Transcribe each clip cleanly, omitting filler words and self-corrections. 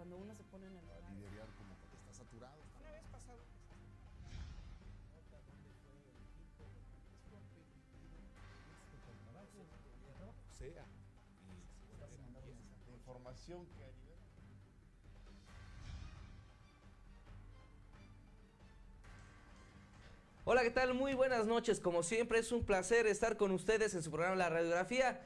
cuando uno se pone en el lugar. Liderar como que está saturado. Una vez pasado. Sea. Y información que a nivel. Hola, ¿qué tal? Muy buenas noches. Como siempre, es un placer estar con ustedes en su programa La Radiografía.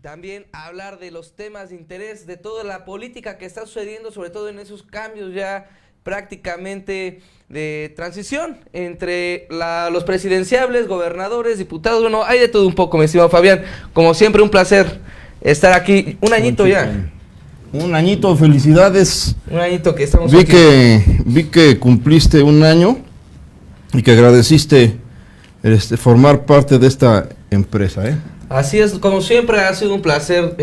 También hablar de los temas de interés, de toda la política que está sucediendo, sobre todo en esos cambios ya prácticamente de transición entre los presidenciables, gobernadores, diputados. Bueno, hay de todo un poco, mi estimado Fabián. Como siempre, un placer estar aquí. Un añito ya. Un añito, felicidades. Un añito que estamos Vi aquí. vi que cumpliste un año y que agradeciste formar parte de esta empresa, ¿eh? Así es, como siempre ha sido un placer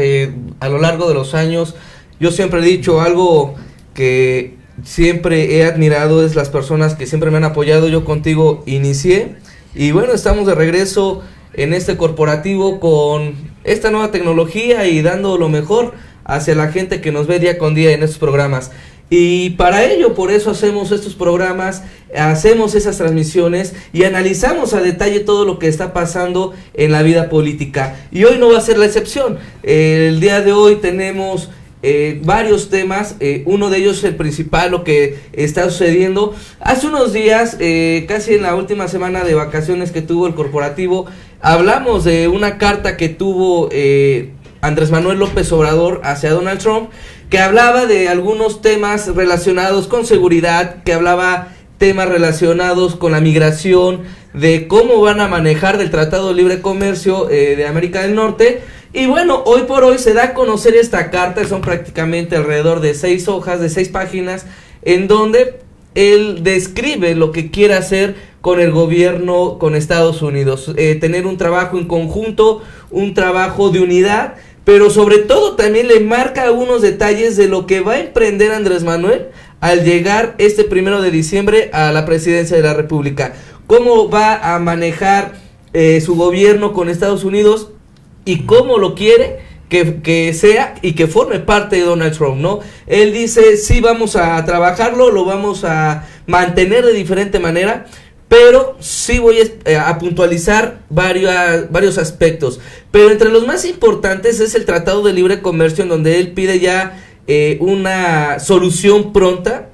a lo largo de los años. Yo siempre he dicho algo que siempre he admirado, es las personas que siempre me han apoyado. Yo contigo inicié y bueno, estamos de regreso en este corporativo con esta nueva tecnología y dando lo mejor hacia la gente que nos ve día con día en estos programas. Y para ello, por eso hacemos estos programas, hacemos esas transmisiones y analizamos a detalle todo lo que está pasando en la vida política. Y hoy no va a ser la excepción. El día de hoy tenemos varios temas, uno de ellos el principal, lo que está sucediendo. Hace unos días, casi en la última semana de vacaciones que tuvo el corporativo, hablamos de una carta que tuvo Andrés Manuel López Obrador hacia Donald Trump, que hablaba de algunos temas relacionados con seguridad, que hablaba temas relacionados con la migración, de cómo van a manejar del Tratado de Libre Comercio de América del Norte. Y bueno, hoy por hoy se da a conocer esta carta, son prácticamente alrededor de 6 hojas, de 6 páginas, en donde él describe lo que quiere hacer con el gobierno, con Estados Unidos, tener un trabajo en conjunto, un trabajo de unidad, pero sobre todo también le marca algunos detalles de lo que va a emprender Andrés Manuel al llegar este 1 de diciembre a la presidencia de la República. Cómo va a manejar su gobierno con Estados Unidos y cómo lo quiere que sea y que forme parte de Donald Trump, ¿no? Él dice, sí, vamos a trabajarlo, lo vamos a mantener de diferente manera, pero sí voy a puntualizar varios aspectos. Pero entre los más importantes es el Tratado de Libre Comercio, en donde él pide ya una solución pronta,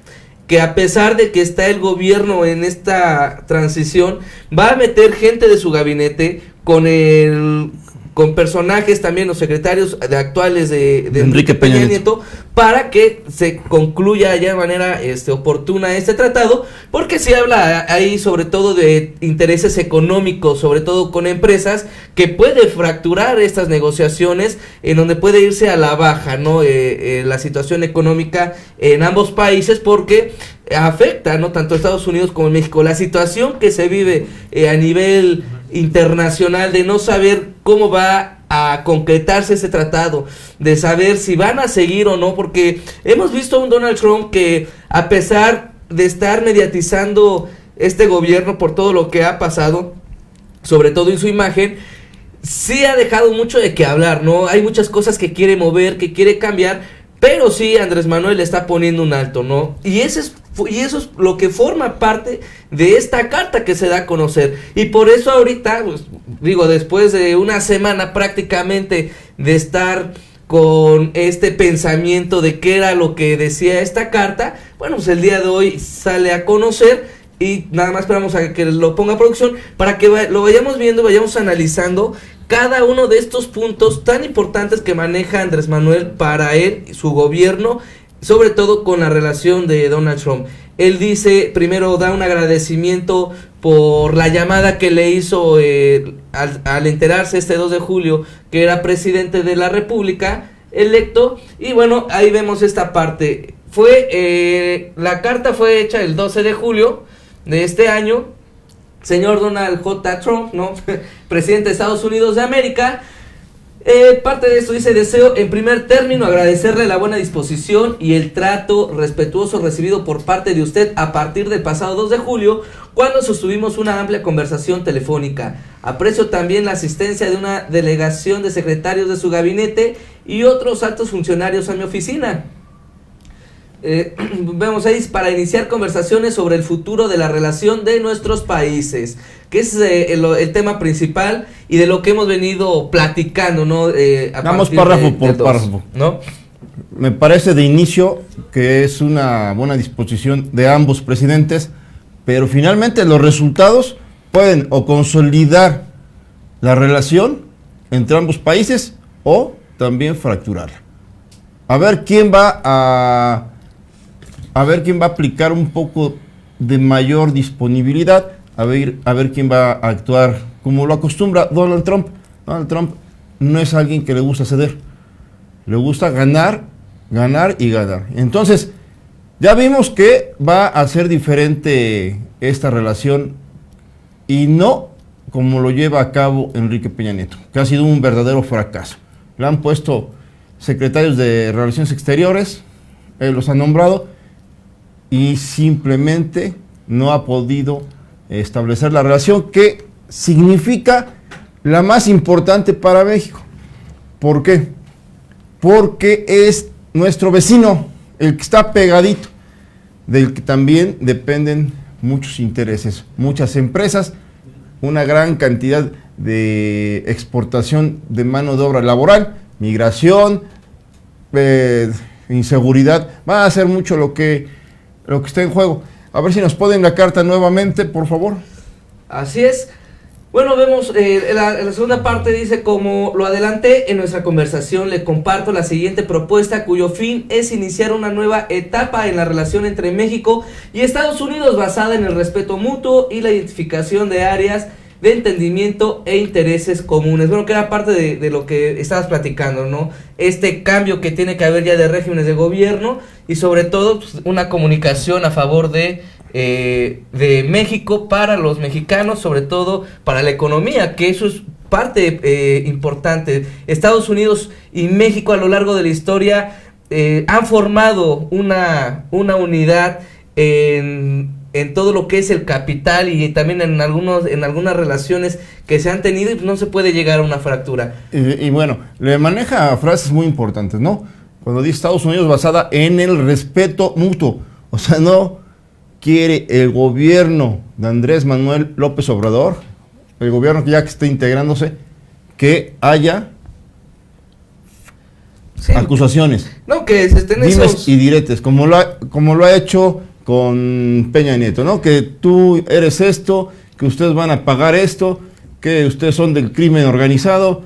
que a pesar de que está el gobierno en esta transición, va a meter gente de su gabinete con personajes también, los secretarios actuales de Enrique Peña Nieto, para que se concluya ya de manera oportuna este tratado, porque se habla ahí sobre todo de intereses económicos, sobre todo con empresas, que puede fracturar estas negociaciones, en donde puede irse a la baja, ¿no? La situación económica en ambos países, porque afecta, ¿no? Tanto a Estados Unidos como a México. La situación que se vive a nivel internacional de no saber cómo va a concretarse este tratado, de saber si van a seguir o no, porque hemos visto a un Donald Trump que, a pesar de estar mediatizando este gobierno por todo lo que ha pasado, sobre todo en su imagen, sí ha dejado mucho de qué hablar, ¿no? Hay muchas cosas que quiere mover, que quiere cambiar, pero sí Andrés Manuel le está poniendo un alto, ¿no? Y eso es lo que forma parte de esta carta que se da a conocer. Y por eso ahorita, pues, después de una semana prácticamente de estar con este pensamiento de qué era lo que decía esta carta, bueno, pues el día de hoy sale a conocer y nada más esperamos a que lo ponga a producción para que lo vayamos viendo, vayamos analizando cada uno de estos puntos tan importantes que maneja Andrés Manuel para él, su gobierno, sobre todo con la relación de Donald Trump. Él dice, primero da un agradecimiento por la llamada que le hizo al enterarse este 2 de julio que era presidente de la República electo, y bueno, ahí vemos esta parte. La carta fue hecha el 12 de julio de este año. Señor Donald J. Trump, ¿no? Presidente de Estados Unidos de América. Parte de esto dice: deseo en primer término agradecerle la buena disposición y el trato respetuoso recibido por parte de usted a partir del pasado 2 de julio, cuando sostuvimos una amplia conversación telefónica. Aprecio también la asistencia de una delegación de secretarios de su gabinete y otros altos funcionarios a mi oficina. Vemos ahí, para iniciar conversaciones sobre el futuro de la relación de nuestros países, que es el tema principal y de lo que hemos venido platicando, ¿no? Vamos párrafo por párrafo, ¿no? Me parece de inicio que es una buena disposición de ambos presidentes, pero finalmente los resultados pueden o consolidar la relación entre ambos países o también fracturarla. A ver quién va a aplicar un poco de mayor disponibilidad, a ver quién va a actuar como lo acostumbra Donald Trump. Donald Trump no es alguien que le gusta ceder, le gusta ganar y ganar. Entonces, ya vimos que va a ser diferente esta relación y no como lo lleva a cabo Enrique Peña Nieto, que ha sido un verdadero fracaso. Le han puesto secretarios de Relaciones Exteriores, él los ha nombrado y simplemente no ha podido establecer la relación que significa la más importante para México. ¿Por qué? Porque es nuestro vecino, el que está pegadito, del que también dependen muchos intereses, muchas empresas, una gran cantidad de exportación de mano de obra laboral, migración, inseguridad. Va a ser mucho lo que está en juego. A ver si nos ponen la carta nuevamente, por favor. Así es. Bueno, vemos, en la segunda parte dice: como lo adelanté en nuestra conversación, le comparto la siguiente propuesta, cuyo fin es iniciar una nueva etapa en la relación entre México y Estados Unidos, basada en el respeto mutuo y la identificación de áreas de entendimiento e intereses comunes. Bueno, que era parte de lo que estabas platicando, ¿no? Este cambio que tiene que haber ya de regímenes de gobierno y sobre todo pues, una comunicación a favor de México para los mexicanos, sobre todo para la economía, que eso es parte importante. Estados Unidos y México a lo largo de la historia han formado una unidad en todo lo que es el capital y también en algunas relaciones que se han tenido, y no se puede llegar a una fractura. Y bueno, le maneja frases muy importantes, ¿no? Cuando dice Estados Unidos basada en el respeto mutuo, o sea, no quiere el gobierno de Andrés Manuel López Obrador, el gobierno que ya que está integrándose, que haya acusaciones, no, que se estén dimes esos y diretes, como lo ha hecho con Peña Nieto, ¿no? Que tú eres esto, que ustedes van a pagar esto, que ustedes son del crimen organizado,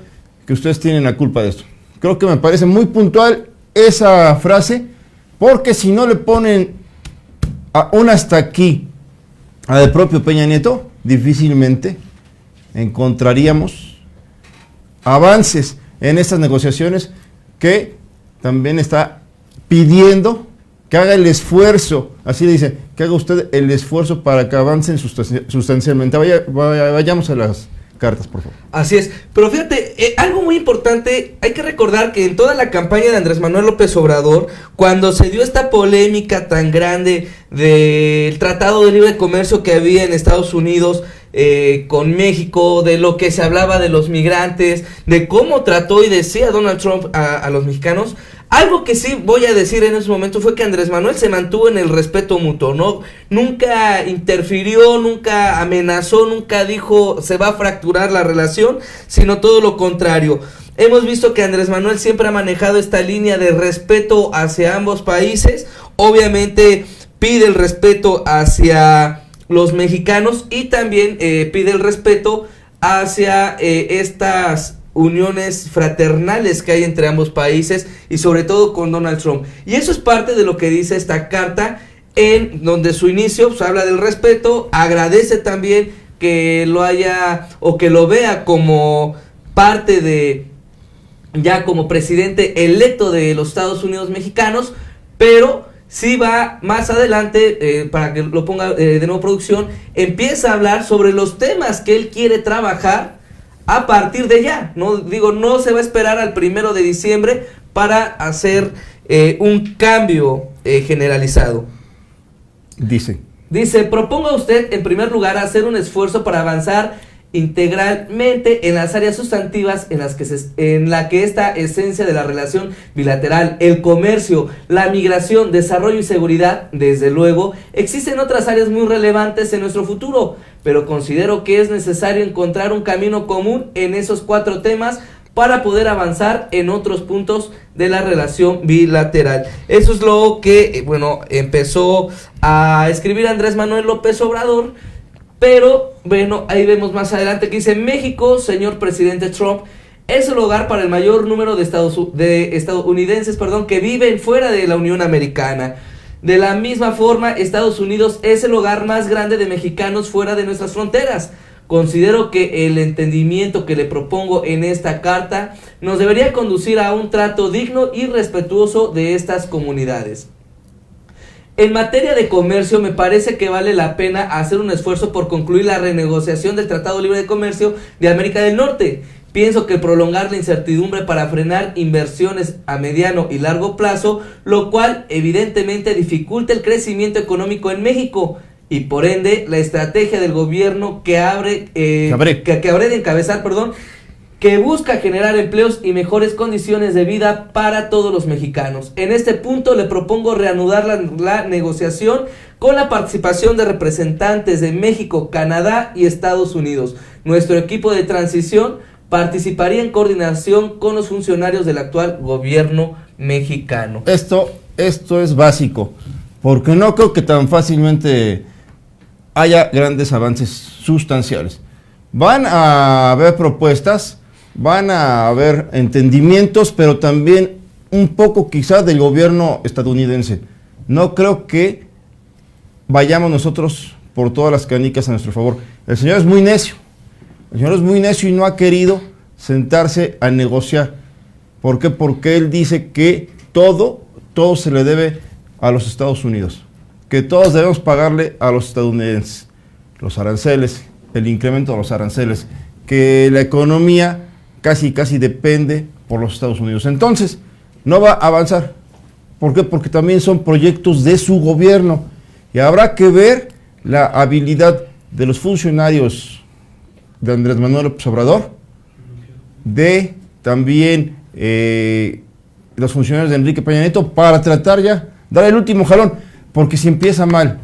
que ustedes tienen la culpa de esto. Creo que me parece muy puntual esa frase, porque si no le ponen a un hasta aquí a del propio Peña Nieto, difícilmente encontraríamos avances en estas negociaciones que también está pidiendo que haga el esfuerzo, así le dice, que haga usted el esfuerzo para que avancen sustancialmente. Vayamos a las cartas, por favor. Así es, pero fíjate, algo muy importante, hay que recordar que en toda la campaña de Andrés Manuel López Obrador, cuando se dio esta polémica tan grande del Tratado de Libre Comercio que había en Estados Unidos con México, de lo que se hablaba de los migrantes, de cómo trató y decía Donald Trump a los mexicanos, algo que sí voy a decir en ese momento fue que Andrés Manuel se mantuvo en el respeto mutuo, ¿no? Nunca interfirió, nunca amenazó, nunca dijo se va a fracturar la relación, sino todo lo contrario. Hemos visto que Andrés Manuel siempre ha manejado esta línea de respeto hacia ambos países, obviamente pide el respeto hacia los mexicanos y también pide el respeto hacia estas uniones fraternales que hay entre ambos países y sobre todo con Donald Trump. Y eso es parte de lo que dice esta carta, en donde su inicio pues, habla del respeto, agradece también que lo haya o que lo vea como parte de, ya como presidente electo de los Estados Unidos mexicanos, pero sí va más adelante, para que lo ponga de nuevo producción, empieza a hablar sobre los temas que él quiere trabajar a partir de ya, no se va a esperar al 1 de diciembre para hacer un cambio generalizado. Dice, proponga usted en primer lugar hacer un esfuerzo para avanzar integralmente en las áreas sustantivas en la que esta esencia de la relación bilateral, el comercio, la migración, desarrollo y seguridad, desde luego, existen otras áreas muy relevantes en nuestro futuro, pero considero que es necesario encontrar un camino común en esos 4 temas para poder avanzar en otros puntos de la relación bilateral. Eso es lo que, empezó a escribir Andrés Manuel López Obrador. Pero, ahí vemos más adelante que dice: México, señor presidente Trump, es el hogar para el mayor número de estadounidenses que viven fuera de la Unión Americana. De la misma forma, Estados Unidos es el hogar más grande de mexicanos fuera de nuestras fronteras. Considero que el entendimiento que le propongo en esta carta nos debería conducir a un trato digno y respetuoso de estas comunidades. En materia de comercio, me parece que vale la pena hacer un esfuerzo por concluir la renegociación del Tratado Libre de Comercio de América del Norte. Pienso que prolongar la incertidumbre para frenar inversiones a mediano y largo plazo, lo cual evidentemente dificulta el crecimiento económico en México y por ende la estrategia del gobierno que habré de encabezar, que busca generar empleos y mejores condiciones de vida para todos los mexicanos. En este punto le propongo reanudar la negociación con la participación de representantes de México, Canadá y Estados Unidos. Nuestro equipo de transición participaría en coordinación con los funcionarios del actual gobierno mexicano. Esto es básico, porque no creo que tan fácilmente haya grandes avances sustanciales. Van a haber propuestas, van a haber entendimientos, pero también un poco quizás del gobierno estadounidense. No creo que vayamos nosotros por todas las canicas a nuestro favor. El señor es muy necio. El señor es muy necio y no ha querido sentarse a negociar. ¿Por qué? Porque él dice que todo se le debe a los Estados Unidos. Que todos debemos pagarle a los estadounidenses. Los aranceles, el incremento de los aranceles. Que la economía casi depende por los Estados Unidos. Entonces, no va a avanzar. ¿Por qué? Porque también son proyectos de su gobierno. Y habrá que ver la habilidad de los funcionarios de Andrés Manuel López Obrador, de también los funcionarios de Enrique Peña Nieto, para tratar ya, dar el último jalón. Porque si empieza mal,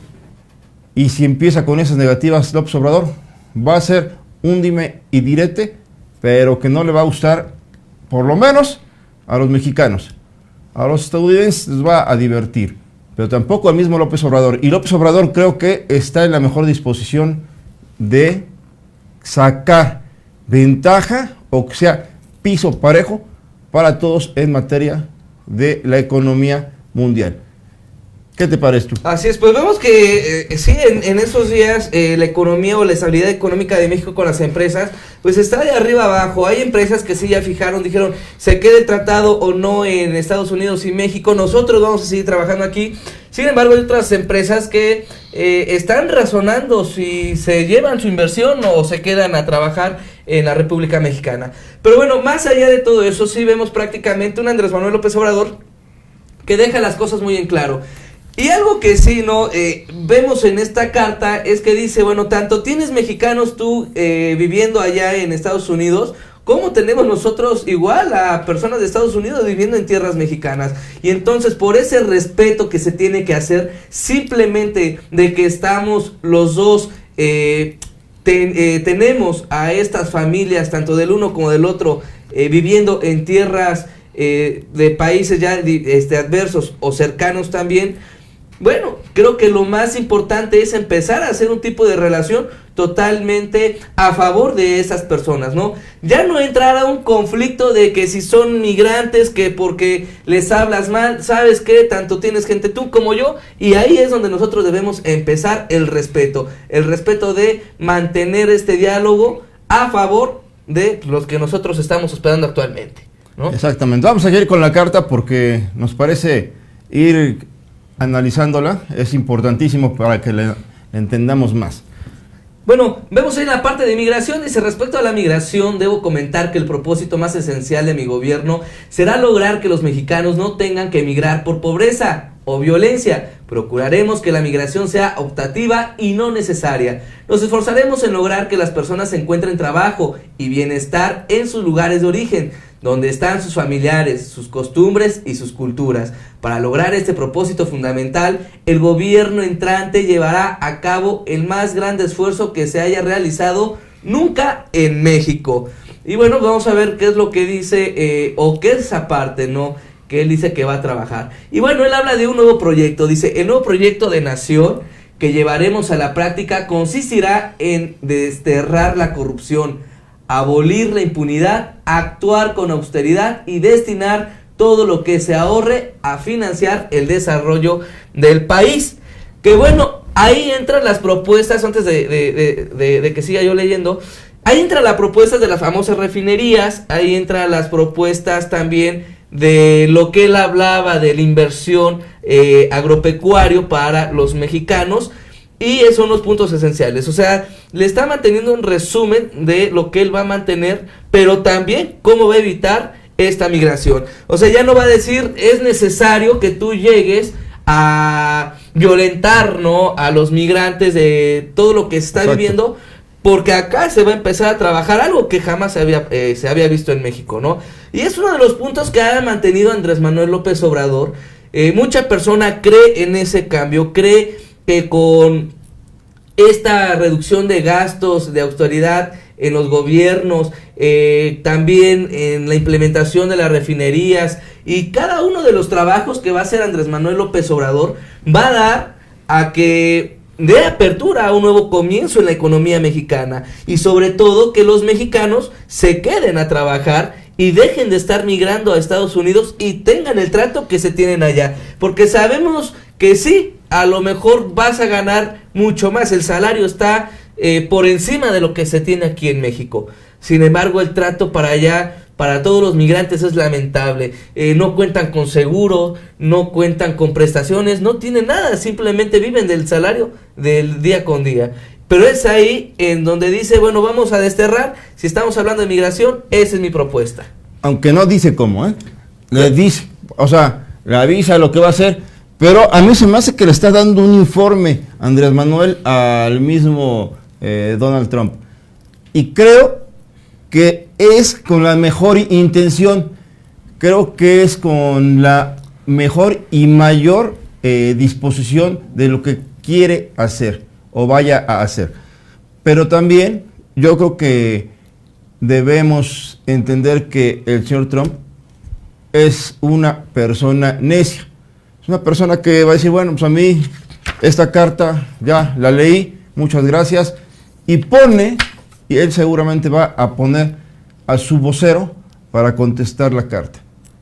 y si empieza con esas negativas López Obrador, va a ser un dime y direte, pero que no le va a gustar, por lo menos, a los mexicanos. A los estadounidenses les va a divertir, pero tampoco al mismo López Obrador. Y López Obrador creo que está en la mejor disposición de sacar ventaja, o que sea piso parejo, para todos en materia de la economía mundial. ¿Qué te parece tú? Así es, pues vemos que sí, en esos días la economía o la estabilidad económica de México con las empresas, pues está de arriba abajo. Hay empresas que sí ya dijeron, se quede el tratado o no en Estados Unidos y México, nosotros vamos a seguir trabajando aquí. Sin embargo, hay otras empresas que están razonando si se llevan su inversión o se quedan a trabajar en la República Mexicana. Pero bueno, más allá de todo eso, sí vemos prácticamente un Andrés Manuel López Obrador que deja las cosas muy en claro. Y algo que sí vemos en esta carta es que dice, tanto tienes mexicanos tú viviendo allá en Estados Unidos, como tenemos nosotros igual a personas de Estados Unidos viviendo en tierras mexicanas. Y entonces por ese respeto que se tiene que hacer, simplemente de que estamos los dos, tenemos a estas familias, tanto del uno como del otro, viviendo en tierras de países ya adversos o cercanos también. Bueno, creo que lo más importante es empezar a hacer un tipo de relación totalmente a favor de esas personas, ¿no? Ya no entrar a un conflicto de que si son migrantes, que porque les hablas mal, ¿sabes qué? Tanto tienes gente tú como yo, y ahí es donde nosotros debemos empezar el respeto de mantener este diálogo a favor de los que nosotros estamos hospedando actualmente, ¿no? Exactamente, vamos a ir con la carta porque nos parece ir analizándola, es importantísimo para que le entendamos más. Bueno, vemos ahí la parte de migración. Dice: respecto a la migración, debo comentar que el propósito más esencial de mi gobierno será lograr que los mexicanos no tengan que emigrar por pobreza o violencia. Procuraremos que la migración sea optativa y no necesaria. Nos esforzaremos en lograr que las personas encuentren trabajo y bienestar en sus lugares de origen, donde están sus familiares, sus costumbres y sus culturas. Para lograr este propósito fundamental, el gobierno entrante llevará a cabo el más grande esfuerzo que se haya realizado nunca en México. Y bueno, vamos a ver qué es lo que dice, o qué es esa parte, ¿no?, que él dice que va a trabajar. Y bueno, él habla de un nuevo proyecto. Dice: el nuevo proyecto de nación que llevaremos a la práctica consistirá en desterrar la corrupción, abolir la impunidad, actuar con austeridad y destinar todo lo que se ahorre a financiar el desarrollo del país. Que bueno, ahí entran las propuestas, antes de que siga yo leyendo, ahí entra la propuesta de las famosas refinerías, ahí entran las propuestas también de lo que él hablaba de la inversión agropecuario para los mexicanos, y esos son los puntos esenciales. O sea, le está manteniendo un resumen de lo que él va a mantener, pero también cómo va a evitar esta migración. O sea, ya no va a decir es necesario que tú llegues a violentar, ¿no?, a los migrantes de todo lo que se está viviendo, porque acá se va a empezar a trabajar algo que jamás se había visto en México, ¿no? Y es uno de los puntos que ha mantenido Andrés Manuel López Obrador. Mucha persona cree en ese cambio, cree que con esta reducción de gastos, de austeridad en los gobiernos, también en la implementación de las refinerías y cada uno de los trabajos que va a hacer Andrés Manuel López Obrador, va a dar a que dé apertura a un nuevo comienzo en la economía mexicana, y sobre todo que los mexicanos se queden a trabajar y dejen de estar migrando a Estados Unidos y tengan el trato que se tienen allá, porque sabemos que sí, a lo mejor vas a ganar mucho más, el salario está por encima de lo que se tiene aquí en México. Sin embargo, el trato para allá, para todos los migrantes, es lamentable. No cuentan con seguro, no cuentan con prestaciones, no tienen nada, simplemente viven del salario del día con día. Pero es ahí en donde dice, bueno, vamos a desterrar. Si estamos hablando de migración, esa es mi propuesta. Aunque no dice cómo, le dice, o sea, le avisa lo que va a hacer, pero a mí se me hace que le está dando un informe Andrés Manuel al mismo Donald Trump. Y creo que es con la mejor intención, creo que es con la mejor y mayor disposición de lo que quiere hacer o vaya a hacer. Pero también yo creo que debemos entender que el señor Trump es una persona necia. Es una persona que va a decir, bueno, pues a mí esta carta ya la leí, muchas gracias, y él seguramente va a poner a su vocero para contestar la carta.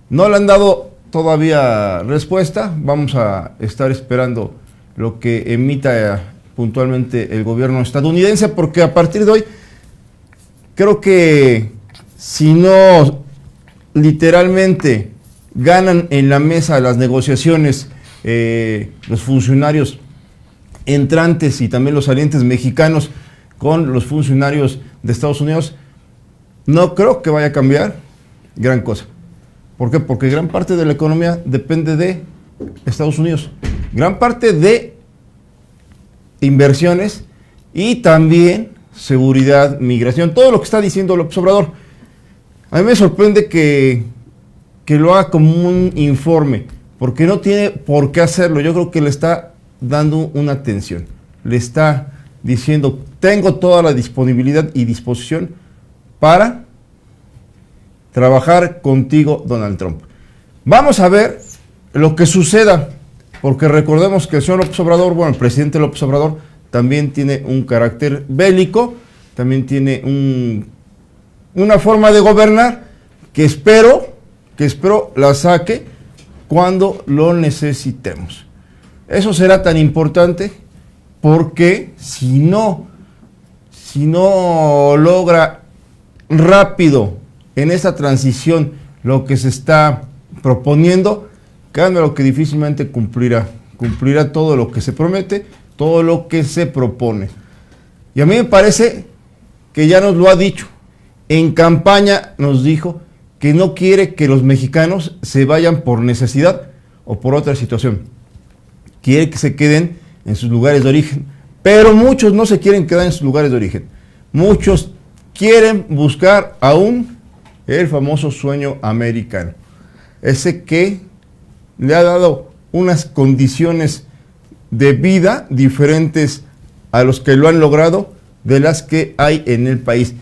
No le han dado todavía respuesta, vamos a estar esperando lo que emita puntualmente el gobierno estadounidense, porque a partir de hoy creo que si no literalmente ganan en la mesa las negociaciones los funcionarios entrantes y también los salientes mexicanos con los funcionarios de Estados Unidos, no creo que vaya a cambiar gran cosa. ¿Por qué? Porque gran parte de la economía depende de Estados Unidos. Gran parte de inversiones y también seguridad, migración, todo lo que está diciendo López Obrador. A mí me sorprende que lo haga como un informe, porque no tiene por qué hacerlo. Yo creo que le está dando una atención. Le está diciendo, tengo toda la disponibilidad y disposición para trabajar contigo, Donald Trump. Vamos a ver lo que suceda, porque recordemos que el señor López Obrador, bueno, el presidente López Obrador también tiene un carácter bélico, también tiene una forma de gobernar que espero la saque cuando lo necesitemos. Eso será tan importante porque si no logra rápido en esta transición lo que se está proponiendo, créanme lo que difícilmente cumplirá todo lo que se promete, todo lo que se propone. Y a mí me parece que ya nos lo ha dicho. En campaña nos dijo que no quiere que los mexicanos se vayan por necesidad o por otra situación. quiere que se queden en sus lugares de origen. Pero muchos no se quieren quedar en sus lugares de origen. Muchos quieren buscar aún el famoso sueño americano. Ese que le ha dado unas condiciones de vida diferentes a los que lo han logrado de las que hay en el país.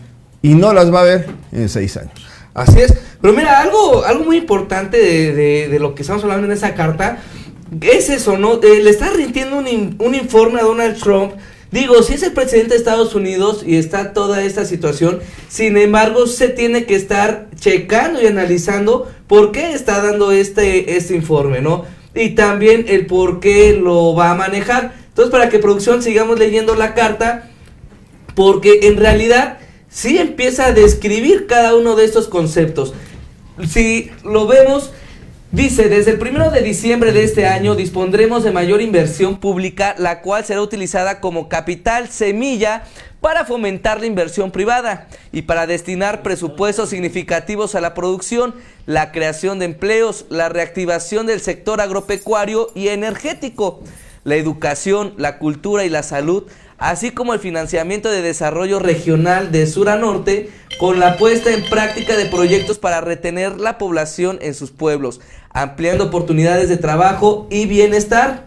Y no las va a ver en 6 años. Así es. Pero mira, algo muy importante de lo que estamos hablando en esa carta es eso, ¿no? Le está rindiendo un informe a Donald Trump. Digo, si es el presidente de Estados Unidos y está toda esta situación, sin embargo, se tiene que estar checando y analizando por qué está dando este informe, ¿no? Y también el por qué lo va a manejar. Entonces, para que producción sigamos leyendo la carta, porque en realidad sí empieza a describir cada uno de estos conceptos. Si lo vemos, dice, desde el 1 de diciembre de este año dispondremos de mayor inversión pública, la cual será utilizada como capital semilla para fomentar la inversión privada y para destinar presupuestos significativos a la producción, la creación de empleos, la reactivación del sector agropecuario y energético, la educación, la cultura y la salud, así como el financiamiento de desarrollo regional de sur a norte, con la puesta en práctica de proyectos para retener la población en sus pueblos, ampliando oportunidades de trabajo y bienestar.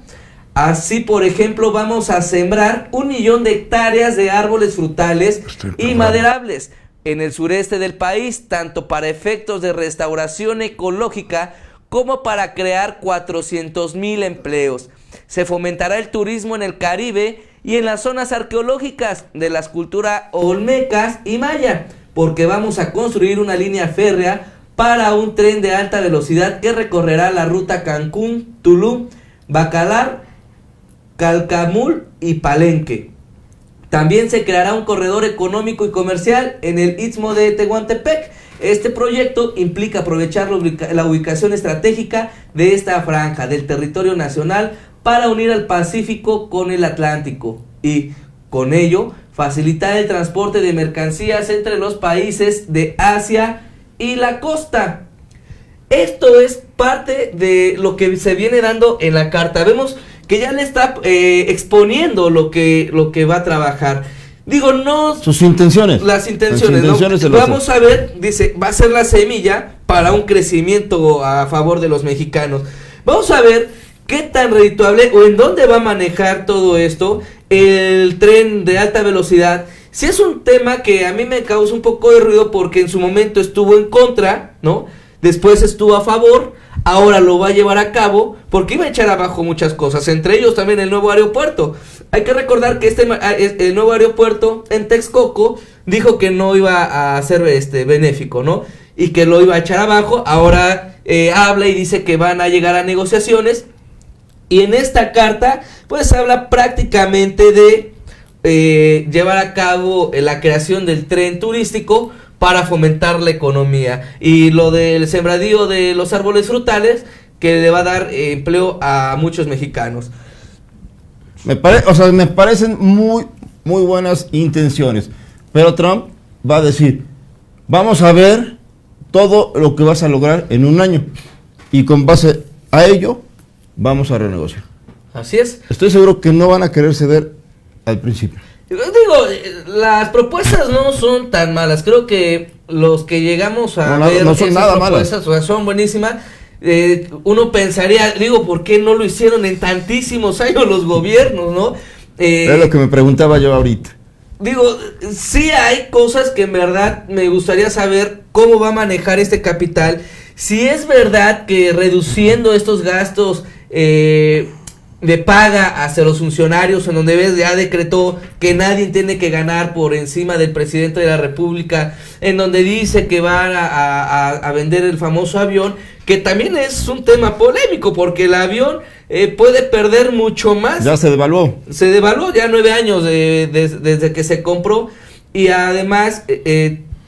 Así, por ejemplo, vamos a sembrar 1 millón de hectáreas de árboles frutales y maderables en el sureste del país, tanto para efectos de restauración ecológica como para crear 400,000 empleos. Se fomentará el turismo en el Caribe y en las zonas arqueológicas de las culturas olmecas y maya, porque vamos a construir una línea férrea para un tren de alta velocidad que recorrerá la ruta Cancún, Tulum, Bacalar, Calcamul y Palenque. También se creará un corredor económico y comercial en el Istmo de Tehuantepec. Este proyecto implica aprovechar la ubicación estratégica de esta franja del territorio nacional para unir al Pacífico con el Atlántico y, con ello, facilitar el transporte de mercancías entre los países de Asia y la costa. Esto es parte de lo que se viene dando en la carta. Vemos que ya le está exponiendo lo que va a trabajar. Digo, no... Sus intenciones. Las intenciones, ¿no? Vamos a ver, dice, va a ser la semilla para un crecimiento a favor de los mexicanos. Vamos a ver qué tan redituable o en dónde va a manejar todo esto el tren de alta velocidad. Si es un tema que a mí me causa un poco de ruido porque en su momento estuvo en contra, ¿no? Después estuvo a favor, ahora lo va a llevar a cabo porque iba a echar abajo muchas cosas, entre ellos también el nuevo aeropuerto. Hay que recordar que el nuevo aeropuerto en Texcoco dijo que no iba a ser benéfico, ¿no? Y que lo iba a echar abajo. Ahora habla y dice que van a llegar a negociaciones. Y en esta carta pues habla prácticamente de llevar a cabo la creación del tren turístico para fomentar la economía. Y lo del sembradío de los árboles frutales que le va a dar empleo a muchos mexicanos. Me parecen muy buenas intenciones, pero Trump va a decir, vamos a ver todo lo que vas a lograr en un año y con base a ello vamos a renegociar. Así es. Estoy seguro que no van a querer ceder al principio. Digo, las propuestas no son tan malas, creo que los que llegamos a ver no son nada malas, o sea, son buenísimas. Uno pensaría, digo, ¿por qué no lo hicieron en tantísimos años los gobiernos, no? Es lo que me preguntaba yo ahorita. Digo, sí hay cosas que en verdad me gustaría saber cómo va a manejar este capital. Si es verdad que reduciendo estos gastos de paga hacia los funcionarios, en donde ya decretó que nadie tiene que ganar por encima del presidente de la República, en donde dice que van a vender el famoso avión, que también es un tema polémico, porque el avión puede perder mucho más. Ya se devaluó. Se devaluó ya 9 años desde que se compró, y además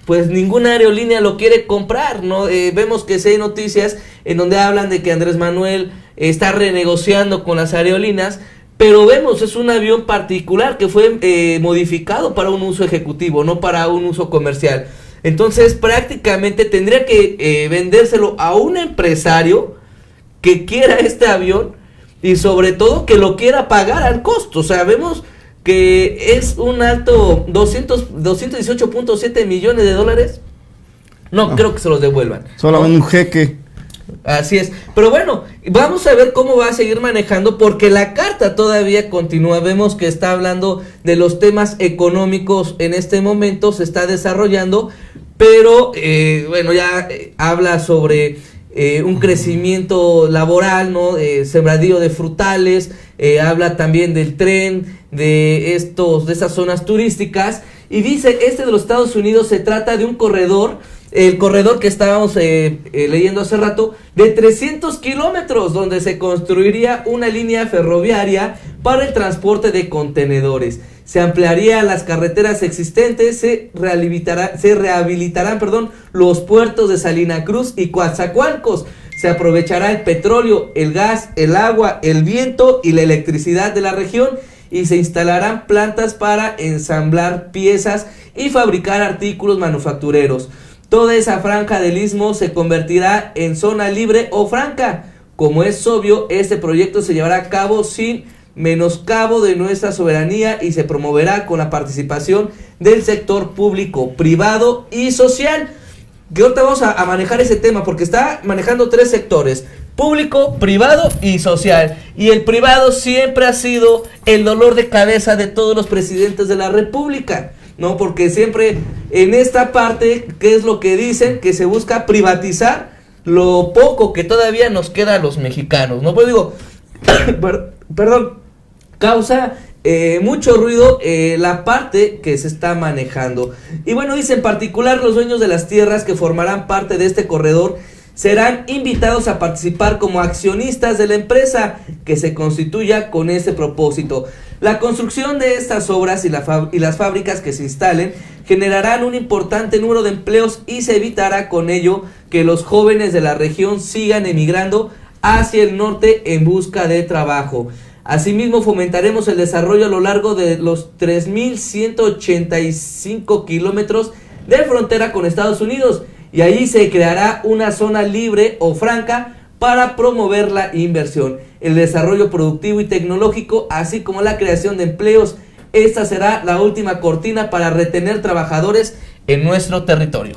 pues ninguna aerolínea lo quiere comprar, ¿no? Vemos que sí hay noticias en donde hablan de que Andrés Manuel está renegociando con las aerolíneas, pero vemos, es un avión particular que fue modificado para un uso ejecutivo, no para un uso comercial. Entonces prácticamente tendría que vendérselo a un empresario que quiera este avión y sobre todo que lo quiera pagar al costo. O sea, vemos que es un alto 218.7 millones de dólares. No creo que se los devuelvan. Solamente un jeque. Así es, pero bueno, vamos a ver cómo va a seguir manejando, porque la carta todavía continúa. Vemos que está hablando de los temas económicos en este momento, se está desarrollando, pero bueno, ya habla sobre un crecimiento laboral, ¿no? Sembradío de frutales, habla también del tren, de esas zonas turísticas, y dice, de los Estados Unidos se trata de un corredor, el corredor que estábamos leyendo hace rato, de 300 kilómetros, donde se construiría una línea ferroviaria para el transporte de contenedores. Se ampliaría las carreteras existentes, se rehabilitarán los puertos de Salina Cruz y Coatzacoalcos. Se aprovechará el petróleo, el gas, el agua, el viento y la electricidad de la región, y se instalarán plantas para ensamblar piezas y fabricar artículos manufactureros. Toda esa franja del istmo se convertirá en zona libre o franca. Como es obvio, este proyecto se llevará a cabo sin menoscabo de nuestra soberanía y se promoverá con la participación del sector público, privado y social. Que ahorita vamos a manejar ese tema, porque está manejando 3 sectores: público, privado y social. Y el privado siempre ha sido el dolor de cabeza de todos los presidentes de la república, ¿no? Porque siempre en esta parte, ¿qué es lo que dicen? Que se busca privatizar lo poco que todavía nos queda a los mexicanos, ¿no? Pues digo, perdón, causa mucho ruido la parte que se está manejando. Y bueno, dice, en particular los dueños de las tierras que formarán parte de este corredor serán invitados a participar como accionistas de la empresa que se constituya con ese propósito. La construcción de estas obras y las fábricas que se instalen generarán un importante número de empleos y se evitará con ello que los jóvenes de la región sigan emigrando hacia el norte en busca de trabajo. Asimismo, fomentaremos el desarrollo a lo largo de los 3.185 kilómetros de frontera con Estados Unidos, y allí se creará una zona libre o franca para promover la inversión, el desarrollo productivo y tecnológico, así como la creación de empleos. Esta será la última cortina para retener trabajadores en nuestro territorio.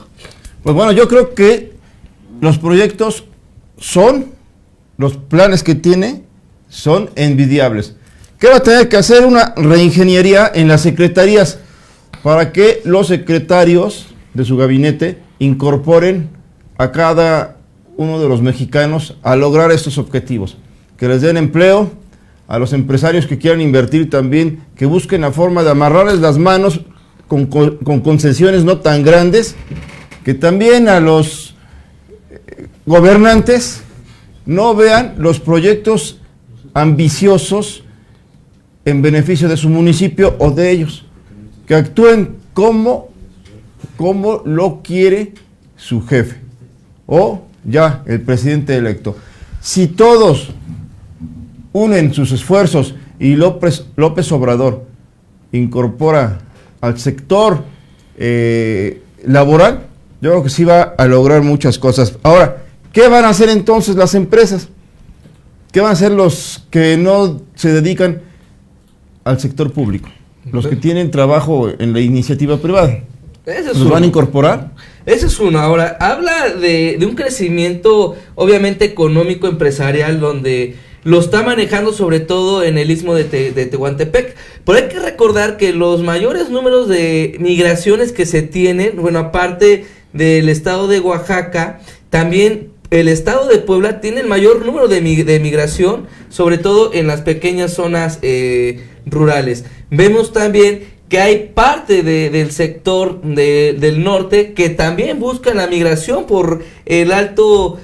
Pues bueno, yo creo que los proyectos los planes que tiene son envidiables. ¿Qué va a tener que hacer? Una reingeniería en las secretarías para que los secretarios de su gabinete incorporen a cada uno de los mexicanos a lograr estos objetivos, que les den empleo a los empresarios que quieran invertir también, que busquen la forma de amarrarles las manos con concesiones no tan grandes, que también a los gobernantes no vean los proyectos ambiciosos en beneficio de su municipio o de ellos, que actúen como lo quiere su jefe o ya el presidente electo. Si todos unen sus esfuerzos y López Obrador incorpora al sector laboral, yo creo que sí va a lograr muchas cosas. Ahora, ¿qué van a hacer entonces las empresas? ¿Qué van a hacer los que no se dedican al sector público? Los que tienen trabajo en la iniciativa privada. ¿Los van a incorporar? Ese es uno. Ahora, habla de un crecimiento obviamente económico, empresarial, donde lo está manejando sobre todo en el istmo de Tehuantepec. Pero hay que recordar que los mayores números de migraciones que se tienen, bueno, aparte del estado de Oaxaca, también el estado de Puebla tiene el mayor número de migración, sobre todo en las pequeñas zonas rurales. Vemos también que hay parte del sector del norte que también buscan la migración por el alto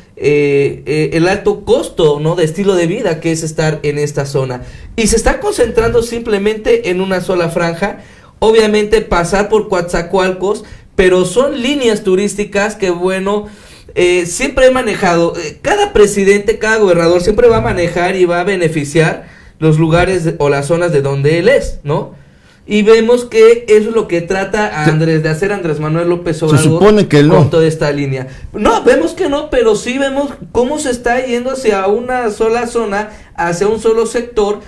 costo, ¿no?, de estilo de vida que es estar en esta zona, y se está concentrando simplemente en una sola franja. Obviamente pasar por Coatzacoalcos, pero son líneas turísticas que, bueno, siempre he manejado, cada presidente, cada gobernador siempre va a manejar y va a beneficiar los lugares o las zonas de donde él es, ¿no? Y vemos que eso es lo que trata de hacer Andrés Manuel López Obrador. Se supone que no. Con toda esta línea. No, vemos que no, pero sí vemos cómo se está yendo hacia una sola zona, hacia un solo sector.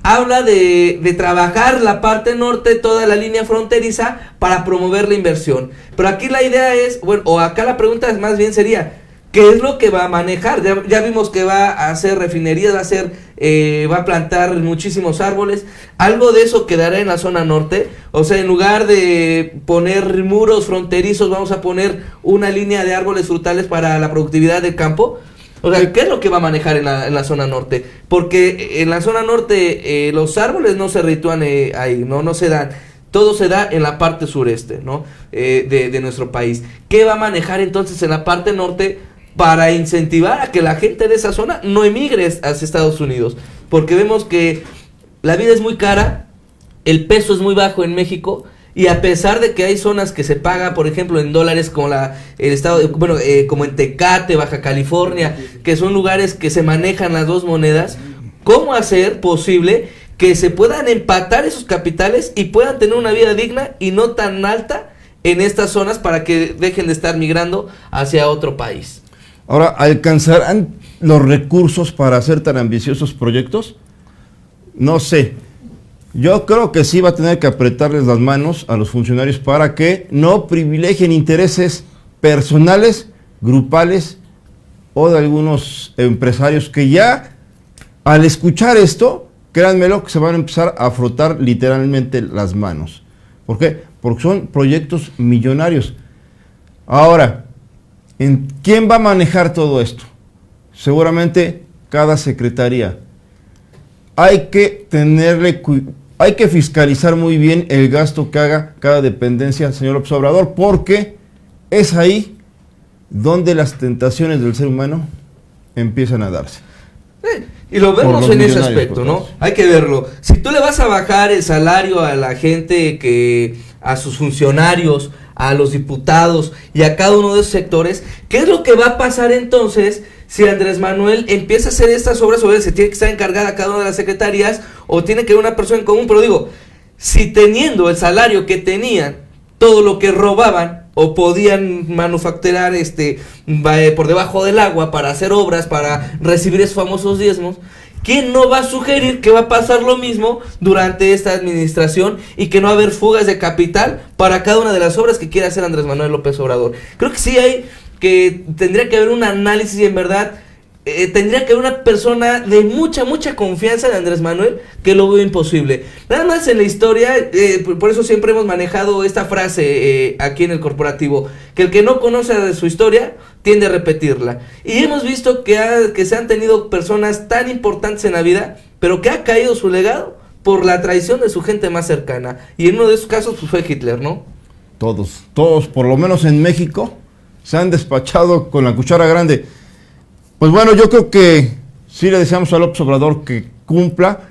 Habla de trabajar la parte norte, toda la línea fronteriza, para promover la inversión. Pero aquí la idea es, bueno, o acá la pregunta es más bien sería, ¿qué es lo que va a manejar? Ya vimos que va a hacer refinerías, va a plantar muchísimos árboles. ¿Algo de eso quedará en la zona norte? O sea, en lugar de poner muros fronterizos, vamos a poner una línea de árboles frutales para la productividad del campo. O sea, ¿qué es lo que va a manejar en la zona norte? Porque en la zona norte los árboles no se ritúan ahí, no se dan. Todo se da en la parte sureste, ¿no? De nuestro país. ¿Qué va a manejar entonces en la parte norte para incentivar a que la gente de esa zona no emigre hacia Estados Unidos? Porque vemos que la vida es muy cara, el peso es muy bajo en México, y a pesar de que hay zonas que se paga, por ejemplo, en dólares, como el estado, como en Tecate, Baja California, que son lugares que se manejan las dos monedas, ¿cómo hacer posible que se puedan empatar esos capitales y puedan tener una vida digna y no tan alta en estas zonas para que dejen de estar migrando hacia otro país? Ahora, ¿alcanzarán los recursos para hacer tan ambiciosos proyectos? No sé. Yo creo que sí va a tener que apretarles las manos a los funcionarios para que no privilegien intereses personales, grupales o de algunos empresarios que ya, al escuchar esto, créanmelo que se van a empezar a frotar literalmente las manos. ¿Por qué? Porque son proyectos millonarios. Ahora, ¿quién va a manejar todo esto? Seguramente cada secretaría. Hay que fiscalizar muy bien el gasto que haga cada dependencia, señor López Obrador, porque es ahí donde las tentaciones del ser humano empiezan a darse. Y lo vemos en ese aspecto, ¿no? Hay que verlo. Si tú le vas a bajar el salario a la gente, a sus funcionarios, a los diputados y a cada uno de esos sectores, ¿qué es lo que va a pasar entonces si Andrés Manuel empieza a hacer estas obras sobre él? Se tiene que estar encargada cada una de las secretarías o tiene que haber una persona en común, pero digo, si teniendo el salario que tenían, todo lo que robaban o podían manufacturar por debajo del agua para hacer obras, para recibir esos famosos diezmos, ¿quién no va a sugerir que va a pasar lo mismo durante esta administración y que no va a haber fugas de capital para cada una de las obras que quiere hacer Andrés Manuel López Obrador? Creo que sí tendría que haber un análisis y en verdad tendría que haber una persona de mucha confianza de Andrés Manuel, que lo veo imposible. Nada más en la historia, por eso siempre hemos manejado esta frase aquí en el corporativo, que el que no conoce de su historia tiende a repetirla. Y hemos visto que se han tenido personas tan importantes en la vida, pero que ha caído su legado por la traición de su gente más cercana. Y en uno de esos casos pues, fue Hitler, ¿no? Todos, por lo menos en México, se han despachado con la cuchara grande. Pues bueno, yo creo que sí le deseamos a López Obrador que cumpla.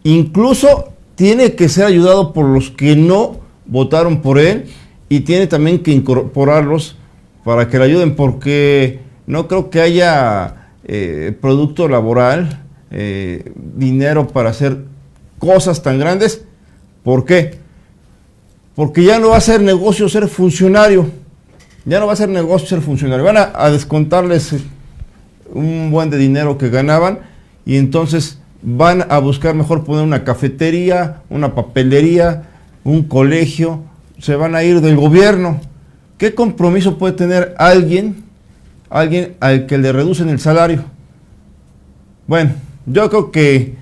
Incluso tiene que ser ayudado por los que no votaron por él y tiene también que incorporarlos para que le ayuden, porque no creo que haya producto laboral, dinero para hacer cosas tan grandes. ¿Por qué? Porque ya no va a ser negocio ser funcionario. Ya no va a ser negocio ser funcionario. Van a descontarles un buen de dinero que ganaban y entonces van a buscar mejor poner una cafetería, una papelería, un colegio. Se van a ir del gobierno. ¿Qué compromiso puede tener alguien al que le reducen el salario? Bueno, yo creo que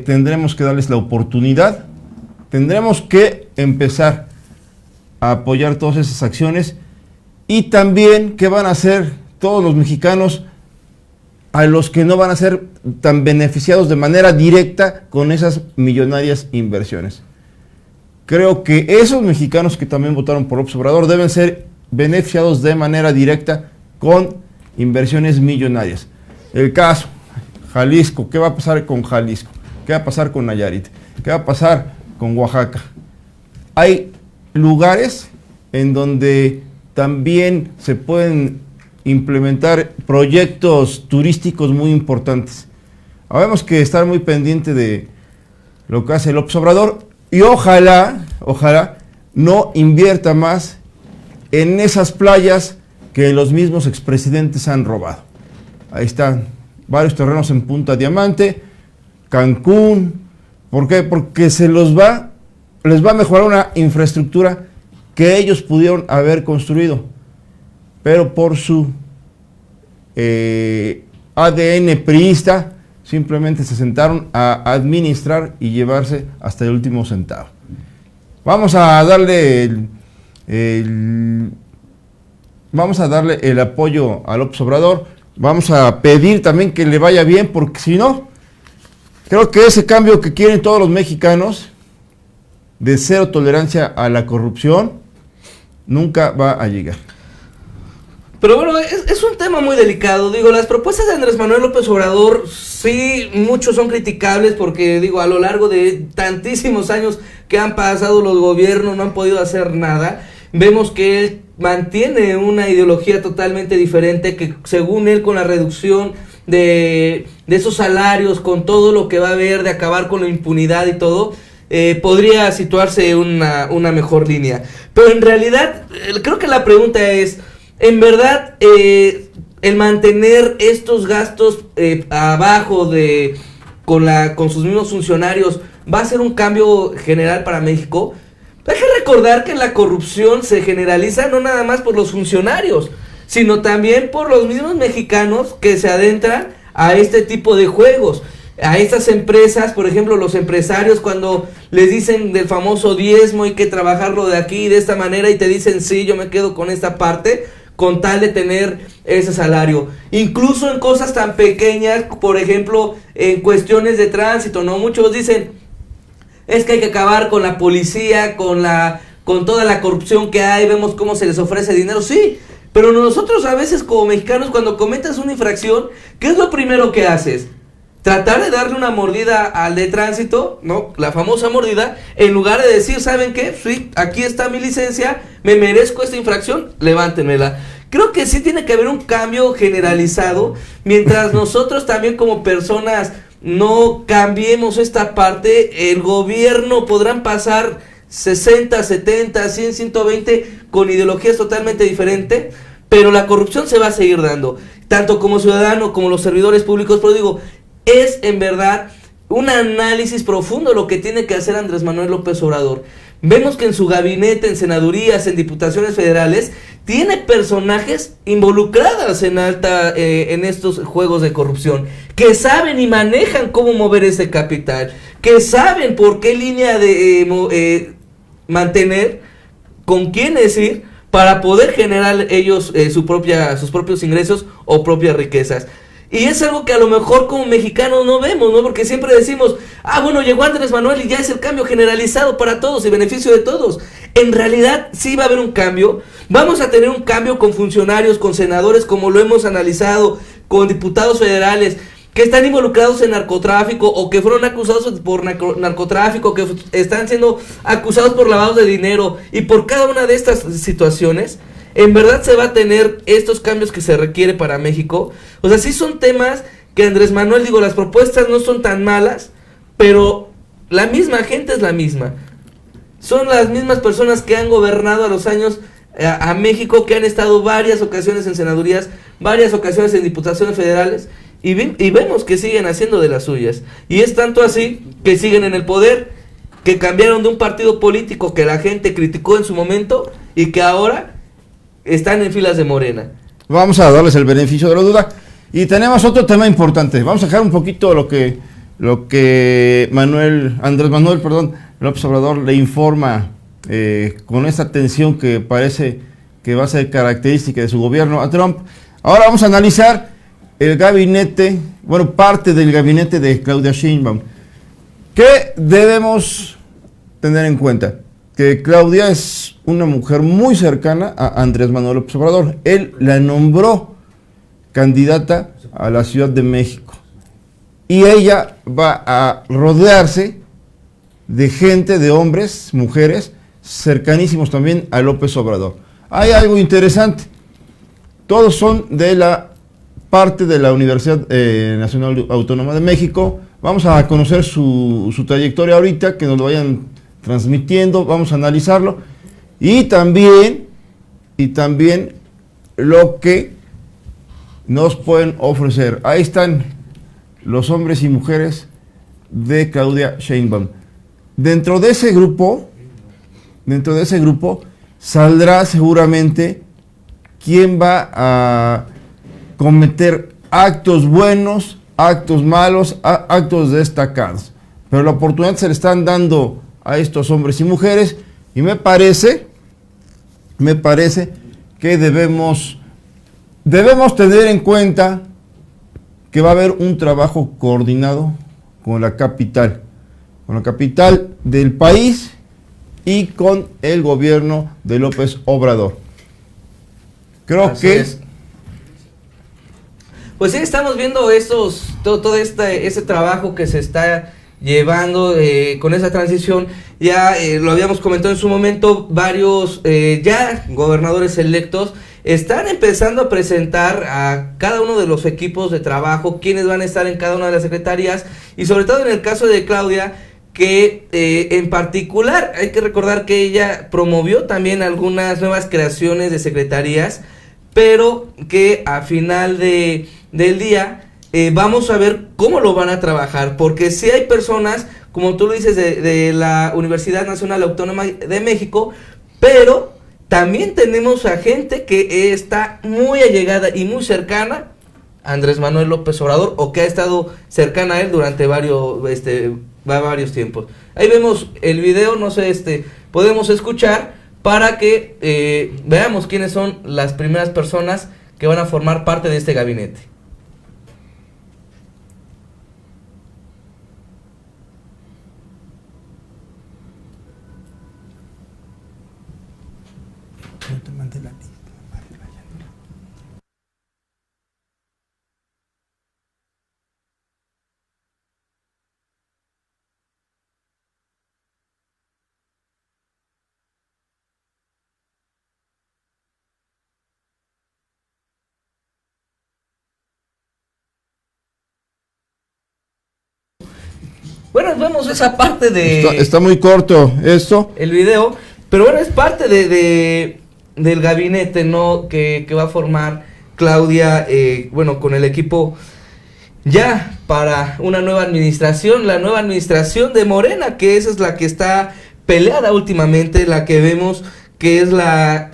tendremos que darles la oportunidad. Tendremos que empezar a apoyar todas esas acciones y también qué van a hacer todos los mexicanos a los que no van a ser tan beneficiados de manera directa con esas millonarias inversiones. Creo que esos mexicanos que también votaron por López Obrador deben ser beneficiados de manera directa con inversiones millonarias. El caso, Jalisco, ¿qué va a pasar con Jalisco? ¿Qué va a pasar con Nayarit? ¿Qué va a pasar con Oaxaca? Hay lugares en donde también se pueden implementar proyectos turísticos muy importantes. Habemos que estar muy pendiente de lo que hace López Obrador Y ojalá no invierta más en esas playas que los mismos expresidentes han robado. Ahí están varios terrenos en Punta Diamante, Cancún. ¿Por qué? Porque les va a mejorar una infraestructura que ellos pudieron haber construido, pero por su ADN priista simplemente se sentaron a administrar y llevarse hasta el último centavo. Vamos a darle el apoyo a López Obrador. Vamos a pedir también que le vaya bien, porque si no, creo que ese cambio que quieren todos los mexicanos de cero tolerancia a la corrupción nunca va a llegar. Pero bueno, es un tema muy delicado. Digo, las propuestas de Andrés Manuel López Obrador, sí, muchos son criticables porque, digo, a lo largo de tantísimos años que han pasado los gobiernos no han podido hacer nada. Vemos que él mantiene una ideología totalmente diferente, que según él, con la reducción de esos salarios, con todo lo que va a haber, de acabar con la impunidad y todo, podría situarse una mejor línea. Pero en realidad, creo que la pregunta es, en verdad, el mantener estos gastos abajo con sus mismos funcionarios, ¿va a ser un cambio general para México? Hay que recordar que la corrupción se generaliza no nada más por los funcionarios, sino también por los mismos mexicanos que se adentran a este tipo de juegos. A estas empresas, por ejemplo, los empresarios, cuando les dicen del famoso diezmo, hay que trabajarlo de aquí, de esta manera, y te dicen, sí, yo me quedo con esta parte, con tal de tener ese salario. Incluso en cosas tan pequeñas, por ejemplo, en cuestiones de tránsito, ¿no? Muchos dicen, es que hay que acabar con la policía, con toda la corrupción que hay, vemos cómo se les ofrece dinero, sí, pero nosotros a veces como mexicanos, cuando cometas una infracción, ¿qué es lo primero que haces? Tratar de darle una mordida al de tránsito, ¿no? La famosa mordida, en lugar de decir, ¿saben qué? Sí, aquí está mi licencia, me merezco esta infracción, levántenmela. Creo que sí tiene que haber un cambio generalizado, mientras nosotros también como personas no cambiemos esta parte. El gobierno podrán pasar 60, 70, 100, 120 con ideologías totalmente diferentes, pero la corrupción se va a seguir dando, tanto como ciudadano como los servidores públicos. Pero digo, es en verdad un análisis profundo lo que tiene que hacer Andrés Manuel López Obrador. Vemos que en su gabinete, en senadurías, en diputaciones federales, tiene personajes involucradas en estos juegos de corrupción, que saben y manejan cómo mover ese capital, que saben por qué línea de mantener, con quiénes ir, para poder generar ellos sus propios ingresos o propias riquezas. Y es algo que a lo mejor como mexicanos no vemos, ¿no? Porque siempre decimos, bueno, llegó Andrés Manuel y ya es el cambio generalizado para todos y beneficio de todos. En realidad sí va a haber un cambio. Vamos a tener un cambio con funcionarios, con senadores, como lo hemos analizado, con diputados federales que están involucrados en narcotráfico o que fueron acusados por narcotráfico, que están siendo acusados por lavado de dinero, y por cada una de estas situaciones en verdad se va a tener estos cambios que se requiere para México. O sea, sí son temas que Andrés Manuel, digo, las propuestas no son tan malas, pero la misma gente es la misma. Son las mismas personas que han gobernado a los años a México, que han estado varias ocasiones en senadurías, varias ocasiones en diputaciones federales, y vemos que siguen haciendo de las suyas. Y es tanto así que siguen en el poder, que cambiaron de un partido político que la gente criticó en su momento y que ahora están en filas de Morena. Vamos a darles el beneficio de la duda. Y tenemos otro tema importante. Vamos a dejar un poquito lo que Andrés Manuel López Obrador le informa con esta tensión que parece que va a ser característica de su gobierno a Trump. Ahora vamos a analizar el gabinete, parte del gabinete de Claudia Sheinbaum. ¿Qué debemos tener en cuenta? Que Claudia es una mujer muy cercana a Andrés Manuel López Obrador. Él la nombró candidata a la Ciudad de México. Y ella va a rodearse de gente, de hombres, mujeres, cercanísimos también a López Obrador. Hay algo interesante. Todos son de la parte de la Universidad Nacional Autónoma de México. Vamos a conocer su trayectoria ahorita, que nos lo vayan transmitiendo, vamos a analizarlo, y también lo que nos pueden ofrecer. Ahí están los hombres y mujeres de Claudia Sheinbaum. Dentro de ese grupo saldrá seguramente quién va a cometer actos buenos, actos malos, actos destacados. Pero la oportunidad se le están dando a estos hombres y mujeres, y me parece que debemos tener en cuenta que va a haber un trabajo coordinado con la capital del país y con el gobierno de López Obrador. Creo Así que es. Pues sí, estamos viendo todo ese trabajo que se está llevando con esa transición. Ya lo habíamos comentado en su momento, varios ya gobernadores electos están empezando a presentar a cada uno de los equipos de trabajo, quienes van a estar en cada una de las secretarías, y sobre todo en el caso de Claudia, que en particular hay que recordar que ella promovió también algunas nuevas creaciones de secretarías, pero que a final del día vamos a ver cómo lo van a trabajar, porque si hay personas, como tú lo dices, de la Universidad Nacional Autónoma de México, pero también tenemos a gente que está muy allegada y muy cercana a Andrés Manuel López Obrador, o que ha estado cercana a él durante varios tiempos. Ahí vemos el video, no sé, podemos escuchar para que veamos quiénes son las primeras personas que van a formar parte de este gabinete. No te mandé la lista. Bueno, vemos esa parte de... está muy corto esto. El video, pero bueno, es parte del gabinete, ¿no? Que va a formar Claudia, bueno, con el equipo ya para una nueva administración, la nueva administración de Morena, que esa es la que está peleada últimamente, la que vemos que es la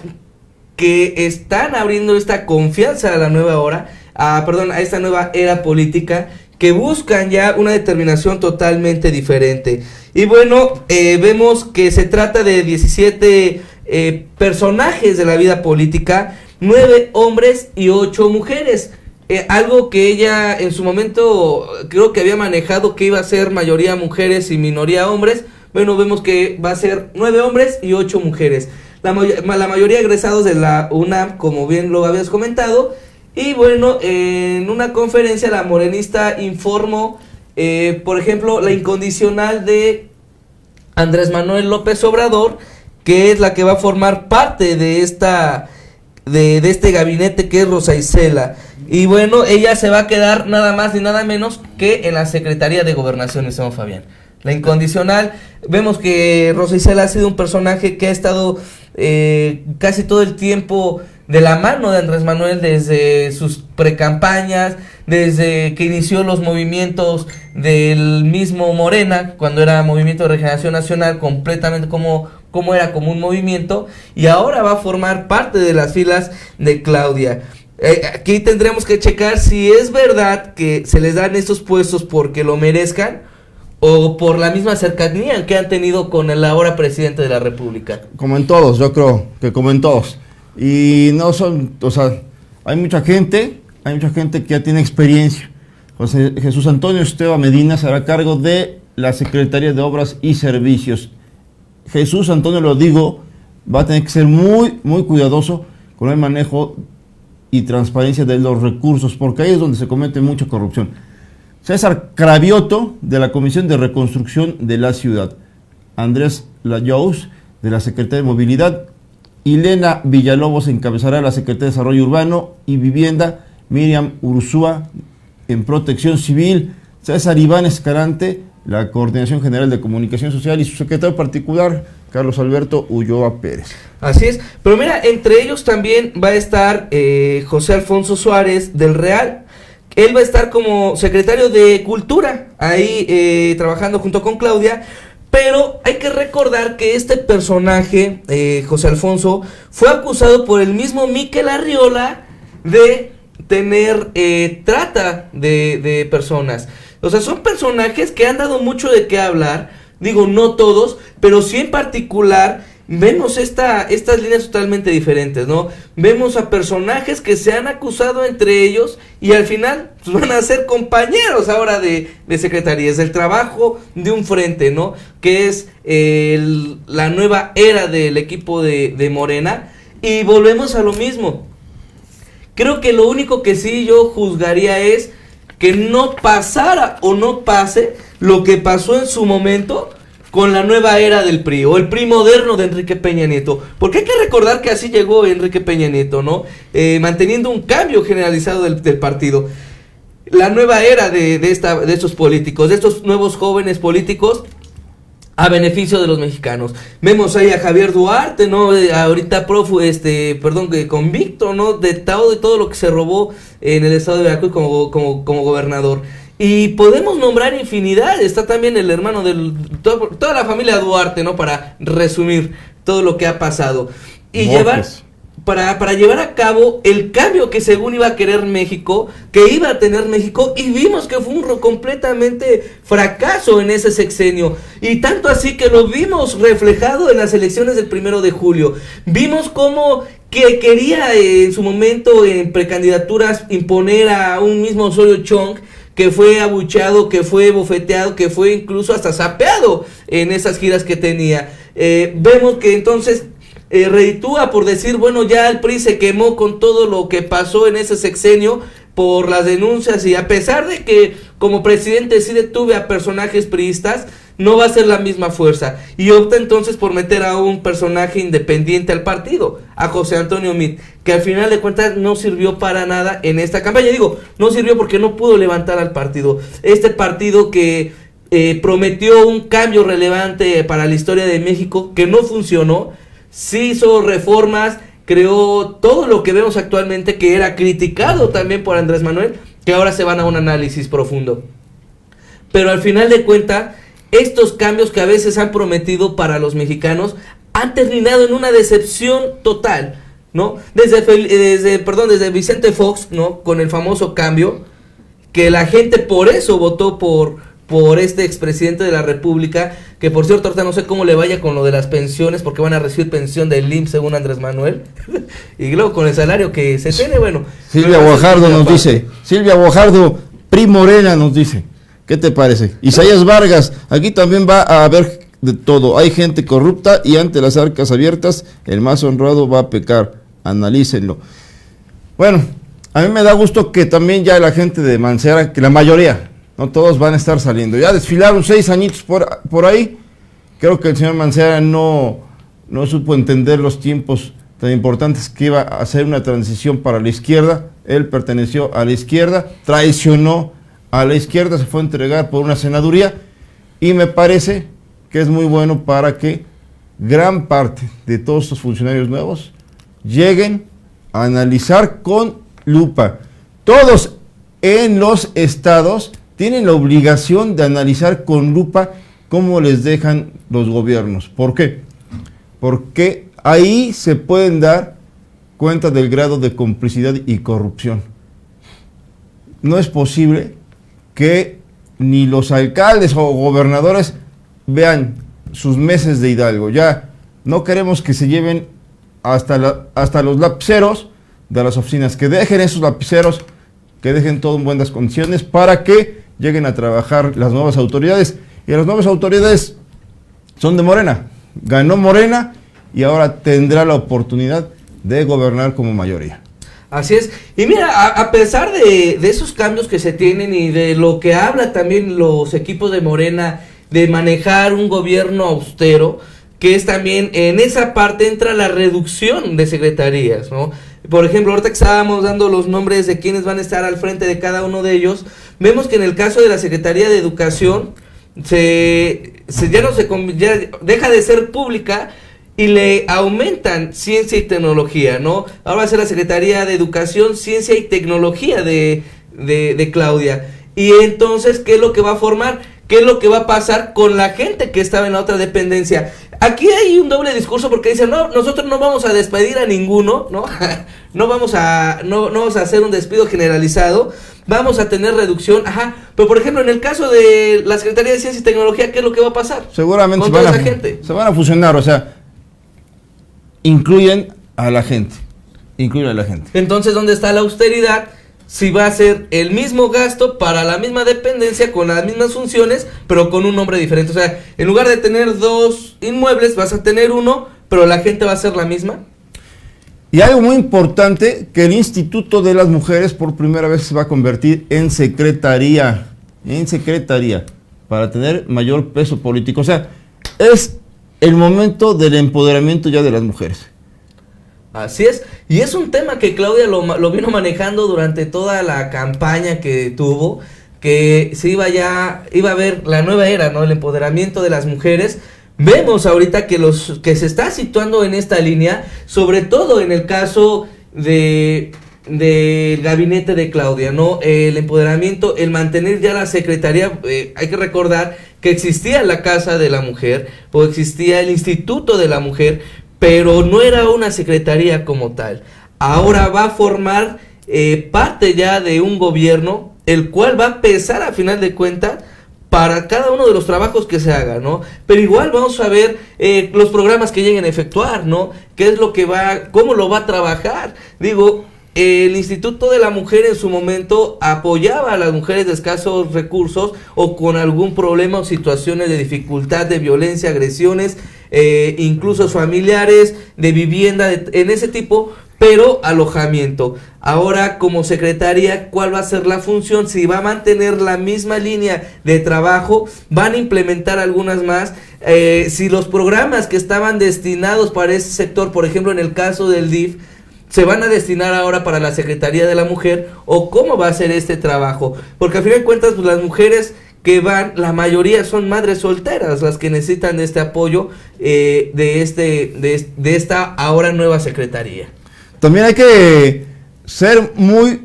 que están abriendo esta confianza a la nueva a esta nueva era política, que buscan ya una determinación totalmente diferente. Y bueno, vemos que se trata de 17 personajes de la vida política, 9 hombres y 8 mujeres. Algo que ella en su momento creo que había manejado, que iba a ser mayoría mujeres y minoría hombres. Bueno, vemos que va a ser 9 hombres y 8 mujeres. La mayoría egresados de la UNAM, como bien lo habías comentado. Y bueno, en una conferencia la morenista informó, por ejemplo, la incondicional de Andrés Manuel López Obrador, que es la que va a formar parte de este gabinete, que es Rosa Isela. Y bueno, ella se va a quedar nada más ni nada menos que en la Secretaría de Gobernación, mi señor Fabián. La incondicional, vemos que Rosa Isela ha sido un personaje que ha estado casi todo el tiempo de la mano de Andrés Manuel, desde sus precampañas, desde que inició los movimientos del mismo Morena, cuando era Movimiento de Regeneración Nacional, completamente como era como un movimiento, y ahora va a formar parte de las filas de Claudia. Aquí tendremos que checar si es verdad que se les dan estos puestos porque lo merezcan, o por la misma cercanía que han tenido con el ahora presidente de la República. Como en todos, yo creo que como en todos. Y no son, o sea, hay mucha gente que ya tiene experiencia. José Jesús Antonio Esteban Medina se hará cargo de la Secretaría de Obras y Servicios. Jesús Antonio, lo digo, va a tener que ser muy, muy cuidadoso con el manejo y transparencia de los recursos, porque ahí es donde se comete mucha corrupción. César Cravioto, de la Comisión de Reconstrucción de la Ciudad. Andrés Layous, de la Secretaría de Movilidad. Ilena Villalobos encabezará la Secretaría de Desarrollo Urbano y Vivienda. Miriam Ursúa en Protección Civil. César Iván Escalante, la Coordinación General de Comunicación Social, y su secretario particular, Carlos Alberto Ulloa Pérez. Así es, pero mira, entre ellos también va a estar José Alfonso Suárez del Real. Él va a estar como secretario de Cultura, ahí trabajando junto con Claudia. Pero hay que recordar que este personaje, José Alfonso, fue acusado por el mismo Mikel Arriola de tener trata de personas. O sea, son personajes que han dado mucho de qué hablar. Digo, no todos, pero sí en particular vemos estas líneas totalmente diferentes, ¿no? Vemos a personajes que se han acusado entre ellos y al final pues, van a ser compañeros ahora de secretarías. El trabajo de un frente, ¿no? Que es la nueva era del equipo de Morena. Y volvemos a lo mismo. Creo que lo único que sí yo juzgaría es que no pasara o no pase lo que pasó en su momento con la nueva era del PRI, o el PRI moderno de Enrique Peña Nieto. Porque hay que recordar que así llegó Enrique Peña Nieto, ¿no? Manteniendo un cambio generalizado del partido. La nueva era de estos políticos, de estos nuevos jóvenes políticos, a beneficio de los mexicanos. Vemos ahí a Javier Duarte, ¿no? Ahorita convicto, ¿no? De todo lo que se robó en el estado de Veracruz como gobernador. Y podemos nombrar infinidad. Está también el hermano de toda la familia Duarte, ¿no? Para resumir todo lo que ha pasado. Y para llevar a cabo el cambio que según iba a querer México, que iba a tener México, y vimos que fue un completamente fracaso en ese sexenio, y tanto así que lo vimos reflejado en las elecciones del 1 de julio, vimos cómo que quería en su momento en precandidaturas imponer a un mismo Osorio Chong, que fue abucheado, que fue bofeteado, que fue incluso hasta sapeado en esas giras que tenía. Vemos que entonces reditúa por decir, bueno, ya el PRI se quemó con todo lo que pasó en ese sexenio por las denuncias, y a pesar de que como presidente sí detuve a personajes priistas, no va a ser la misma fuerza, y opta entonces por meter a un personaje independiente al partido, a José Antonio Meade, que al final de cuentas no sirvió para nada en esta campaña. Digo, no sirvió porque no pudo levantar al partido, este partido que prometió un cambio relevante para la historia de México, que no funcionó. Sí hizo reformas, creó todo lo que vemos actualmente, que era criticado también por Andrés Manuel, que ahora se van a un análisis profundo. Pero al final de cuentas, estos cambios que a veces han prometido para los mexicanos han terminado en una decepción total, ¿no? Desde Vicente Fox, ¿no? Con el famoso cambio, que la gente por eso votó por este expresidente de la República, que por cierto ahorita no sé cómo le vaya con lo de las pensiones, porque van a recibir pensión del IMSS según Andrés Manuel, y luego con el salario que se tiene, bueno. Silvia Guajardo nos dice, Silvia Guajardo, PRI Morena nos dice, ¿qué te parece? Isaías Vargas, aquí también va a haber de todo, hay gente corrupta y ante las arcas abiertas, el más honrado va a pecar, analícenlo. Bueno, a mí me da gusto que también ya la gente de Mancera, que la mayoría, no todos van a estar saliendo. Ya desfilaron 6 añitos por ahí. Creo que el señor Mancera no supo entender los tiempos tan importantes que iba a hacer una transición para la izquierda. Él perteneció a la izquierda, traicionó a la izquierda, se fue a entregar por una senaduría, y me parece que es muy bueno para que gran parte de todos estos funcionarios nuevos lleguen a analizar con lupa. Todos en los estados tienen la obligación de analizar con lupa cómo les dejan los gobiernos. ¿Por qué? Porque ahí se pueden dar cuenta del grado de complicidad y corrupción. No es posible que ni los alcaldes o gobernadores vean sus meses de Hidalgo. Ya no queremos que se lleven hasta los lapiceros de las oficinas, que dejen esos lapiceros, que dejen todo en buenas condiciones para que lleguen a trabajar las nuevas autoridades. Y las nuevas autoridades son de Morena. Ganó Morena y ahora tendrá la oportunidad de gobernar como mayoría. Así es. Y mira, a pesar de esos cambios que se tienen y de lo que habla también los equipos de Morena de manejar un gobierno austero, que es también en esa parte entra la reducción de secretarías, ¿no? por ejemplo, ahorita que estábamos dando los nombres de quienes van a estar al frente de cada uno de ellos, vemos que en el caso de la Secretaría de Educación, ya deja de ser pública y le aumentan ciencia y tecnología, ¿no? Ahora va a ser la Secretaría de Educación, Ciencia y Tecnología de Claudia. Y entonces, ¿qué es lo que va a formar? ¿Qué es lo que va a pasar con la gente que estaba en la otra dependencia? Aquí hay un doble discurso porque dicen, no, nosotros no vamos a despedir a ninguno, ¿no? no vamos a hacer un despido generalizado, vamos a tener reducción, pero por ejemplo, en el caso de la Secretaría de Ciencia y Tecnología, ¿qué es lo que va a pasar? Seguramente con toda esa gente. Se van a fusionar, o sea, incluyen a la gente. Entonces, ¿dónde está la austeridad? Si va a ser el mismo gasto para la misma dependencia, con las mismas funciones, pero con un nombre diferente. O sea, en lugar de tener 2 inmuebles, vas a tener uno, pero la gente va a ser la misma. Y algo muy importante, que el Instituto de las Mujeres por primera vez se va a convertir en secretaría, para tener mayor peso político. O sea, es el momento del empoderamiento ya de las mujeres. Así es, y es un tema que Claudia lo vino manejando durante toda la campaña que tuvo, que se iba a ver la nueva era, ¿no? El empoderamiento de las mujeres. Vemos ahorita que se está situando en esta línea, sobre todo en el caso del gabinete de Claudia, ¿no? El empoderamiento, el mantener ya la secretaría, hay que recordar que existía la Casa de la Mujer, o existía el Instituto de la Mujer, pero no era una secretaría como tal. Ahora va a formar parte ya de un gobierno, el cual va a pesar a final de cuentas para cada uno de los trabajos que se haga, ¿no? Pero igual vamos a ver los programas que lleguen a efectuar, ¿no? ¿Qué es lo que cómo lo va a trabajar? Digo, el Instituto de la Mujer en su momento apoyaba a las mujeres de escasos recursos o con algún problema o situaciones de dificultad, de violencia, agresiones, incluso familiares, de vivienda, en ese tipo, pero alojamiento. Ahora, como secretaria, ¿cuál va a ser la función? Si va a mantener la misma línea de trabajo, van a implementar algunas más. Si los programas que estaban destinados para ese sector, por ejemplo, en el caso del DIF, se van a destinar ahora para la Secretaría de la Mujer, o cómo va a ser este trabajo, porque al fin de cuentas, pues, las mujeres que van, la mayoría son madres solteras las que necesitan de este apoyo de esta ahora nueva secretaría. También hay que ser muy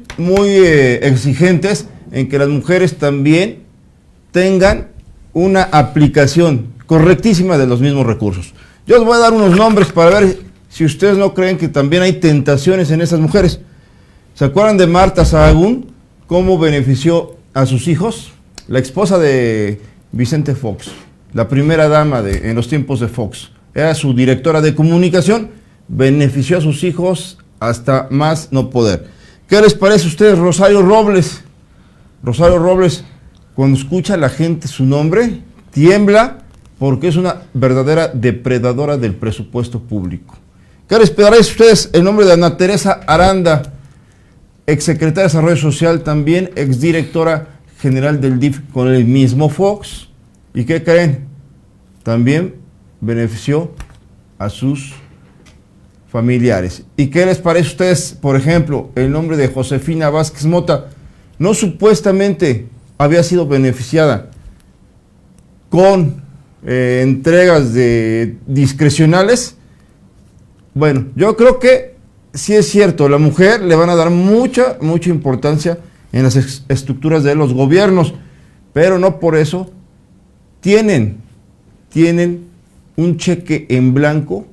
exigentes en que las mujeres también tengan una aplicación correctísima de los mismos recursos. Yo les voy a dar unos nombres para ver si ustedes no creen que también hay tentaciones en esas mujeres. ¿Se acuerdan de Marta Sahagún? ¿Cómo benefició a sus hijos? La esposa de Vicente Fox, la primera dama en los tiempos de Fox, era su directora de comunicación, benefició a sus hijos hasta más no poder. ¿Qué les parece a ustedes Rosario Robles? Rosario Robles, cuando escucha a la gente su nombre, tiembla porque es una verdadera depredadora del presupuesto público. ¿Qué les parece a ustedes el nombre de Ana Teresa Aranda, exsecretaria de Desarrollo Social, también exdirectora general del DIF con el mismo Fox? ¿Y qué creen? También benefició a sus familiares. ¿Y qué les parece a ustedes, por ejemplo, el nombre de Josefina Vázquez Mota? No supuestamente había sido beneficiada con entregas discrecionales. Bueno, yo creo que sí es cierto, la mujer le van a dar mucha importancia en las estructuras de los gobiernos, pero no por eso tienen un cheque en blanco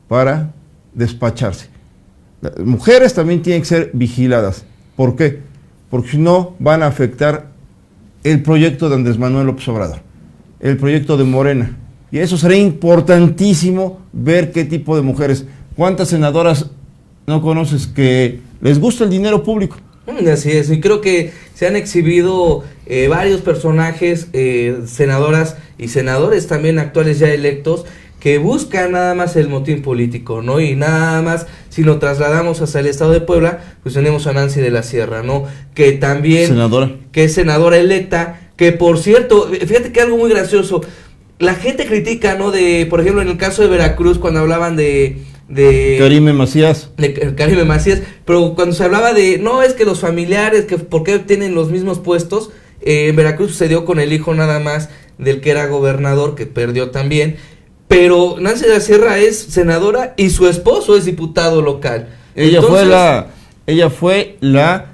para despacharse. Las mujeres también tienen que ser vigiladas. ¿Por qué? Porque si no van a afectar el proyecto de Andrés Manuel López Obrador, el proyecto de Morena. Y eso será importantísimo ver qué tipo de mujeres. ¿Cuántas senadoras no conoces que les gusta el dinero público? Así es, y creo que se han exhibido varios personajes, senadoras y senadores también actuales ya electos, que buscan nada más el motín político, ¿no? Y nada más, si lo trasladamos hacia el estado de Puebla, pues tenemos a Nancy de la Sierra, ¿no? Que también... Que es senadora electa, que por cierto, fíjate que algo muy gracioso, la gente critica, ¿no? Por ejemplo, en el caso de Veracruz, cuando hablaban de Karime Macías. De Karime Macías, pero cuando se hablaba de, no, es que los familiares, que por qué tienen los mismos puestos, en Veracruz sucedió con el hijo nada más del que era gobernador, que perdió también, pero Nancy de la Sierra es senadora y su esposo es diputado local. Ella fue la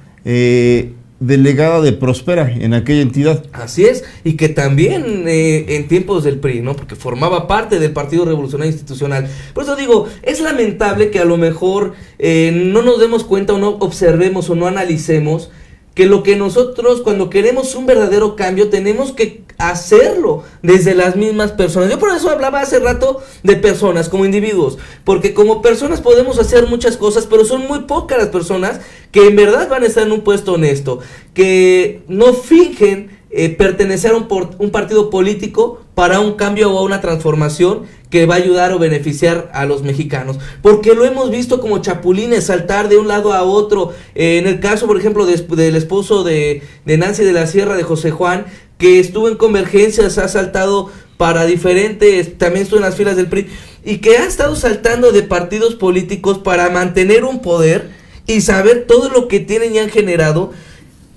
delegada de Prospera en aquella entidad. Así es, y que también en tiempos del PRI, ¿no? Porque formaba parte del Partido Revolucionario Institucional. Por eso digo, es lamentable que a lo mejor no nos demos cuenta o no observemos o no analicemos que lo que nosotros cuando queremos un verdadero cambio tenemos que hacerlo desde las mismas personas. Yo por eso hablaba hace rato de personas como individuos, porque como personas podemos hacer muchas cosas, pero son muy pocas las personas que en verdad van a estar en un puesto honesto, que no fingen pertenecer a un partido político para un cambio o una transformación que va a ayudar o beneficiar a los mexicanos, porque lo hemos visto como chapulines saltar de un lado a otro. En el caso, por ejemplo, del esposo de Nancy de la Sierra, de José Juan, que estuvo en Convergencias, ha saltado para diferentes, también estuvo en las filas del PRI, y que ha estado saltando de partidos políticos para mantener un poder y saber todo lo que tienen y han generado.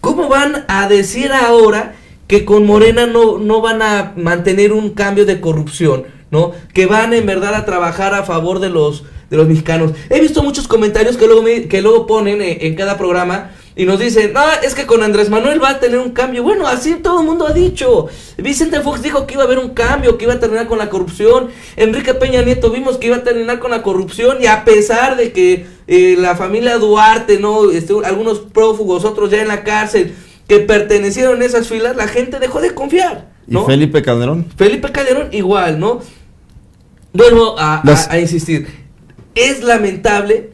¿Cómo van a decir ahora que con Morena no van a mantener un cambio de corrupción, ¿no? Que van en verdad a trabajar a favor de los mexicanos? He visto muchos comentarios que luego ponen en cada programa y nos dicen, no, es que con Andrés Manuel va a tener un cambio. Bueno, así todo el mundo ha dicho. Vicente Fox dijo que iba a haber un cambio, que iba a terminar con la corrupción. Enrique Peña Nieto vimos que iba a terminar con la corrupción, y a pesar de que la familia Duarte, ¿no? Algunos prófugos, otros ya en la cárcel, que pertenecieron a esas filas, la gente dejó de confiar, ¿no? ¿Y Felipe Calderón? Felipe Calderón igual, ¿no? Vuelvo a insistir, es lamentable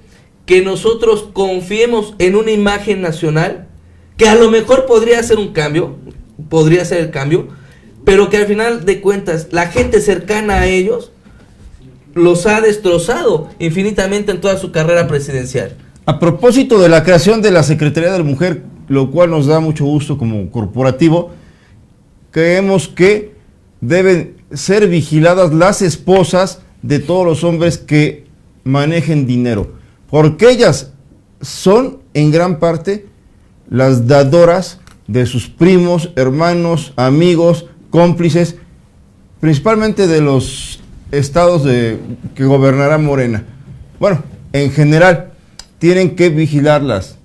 que nosotros confiemos en una imagen nacional que a lo mejor podría ser un cambio, podría ser el cambio, pero que al final de cuentas la gente cercana a ellos los ha destrozado infinitamente en toda su carrera presidencial. A propósito de la creación de la Secretaría de la Mujer, lo cual nos da mucho gusto como corporativo, creemos que deben ser vigiladas las esposas de todos los hombres que manejen dinero, porque ellas son en gran parte las dadoras de sus primos, hermanos, amigos, cómplices, principalmente de los estados que gobernará Morena. Bueno, en general, tienen que vigilarlas.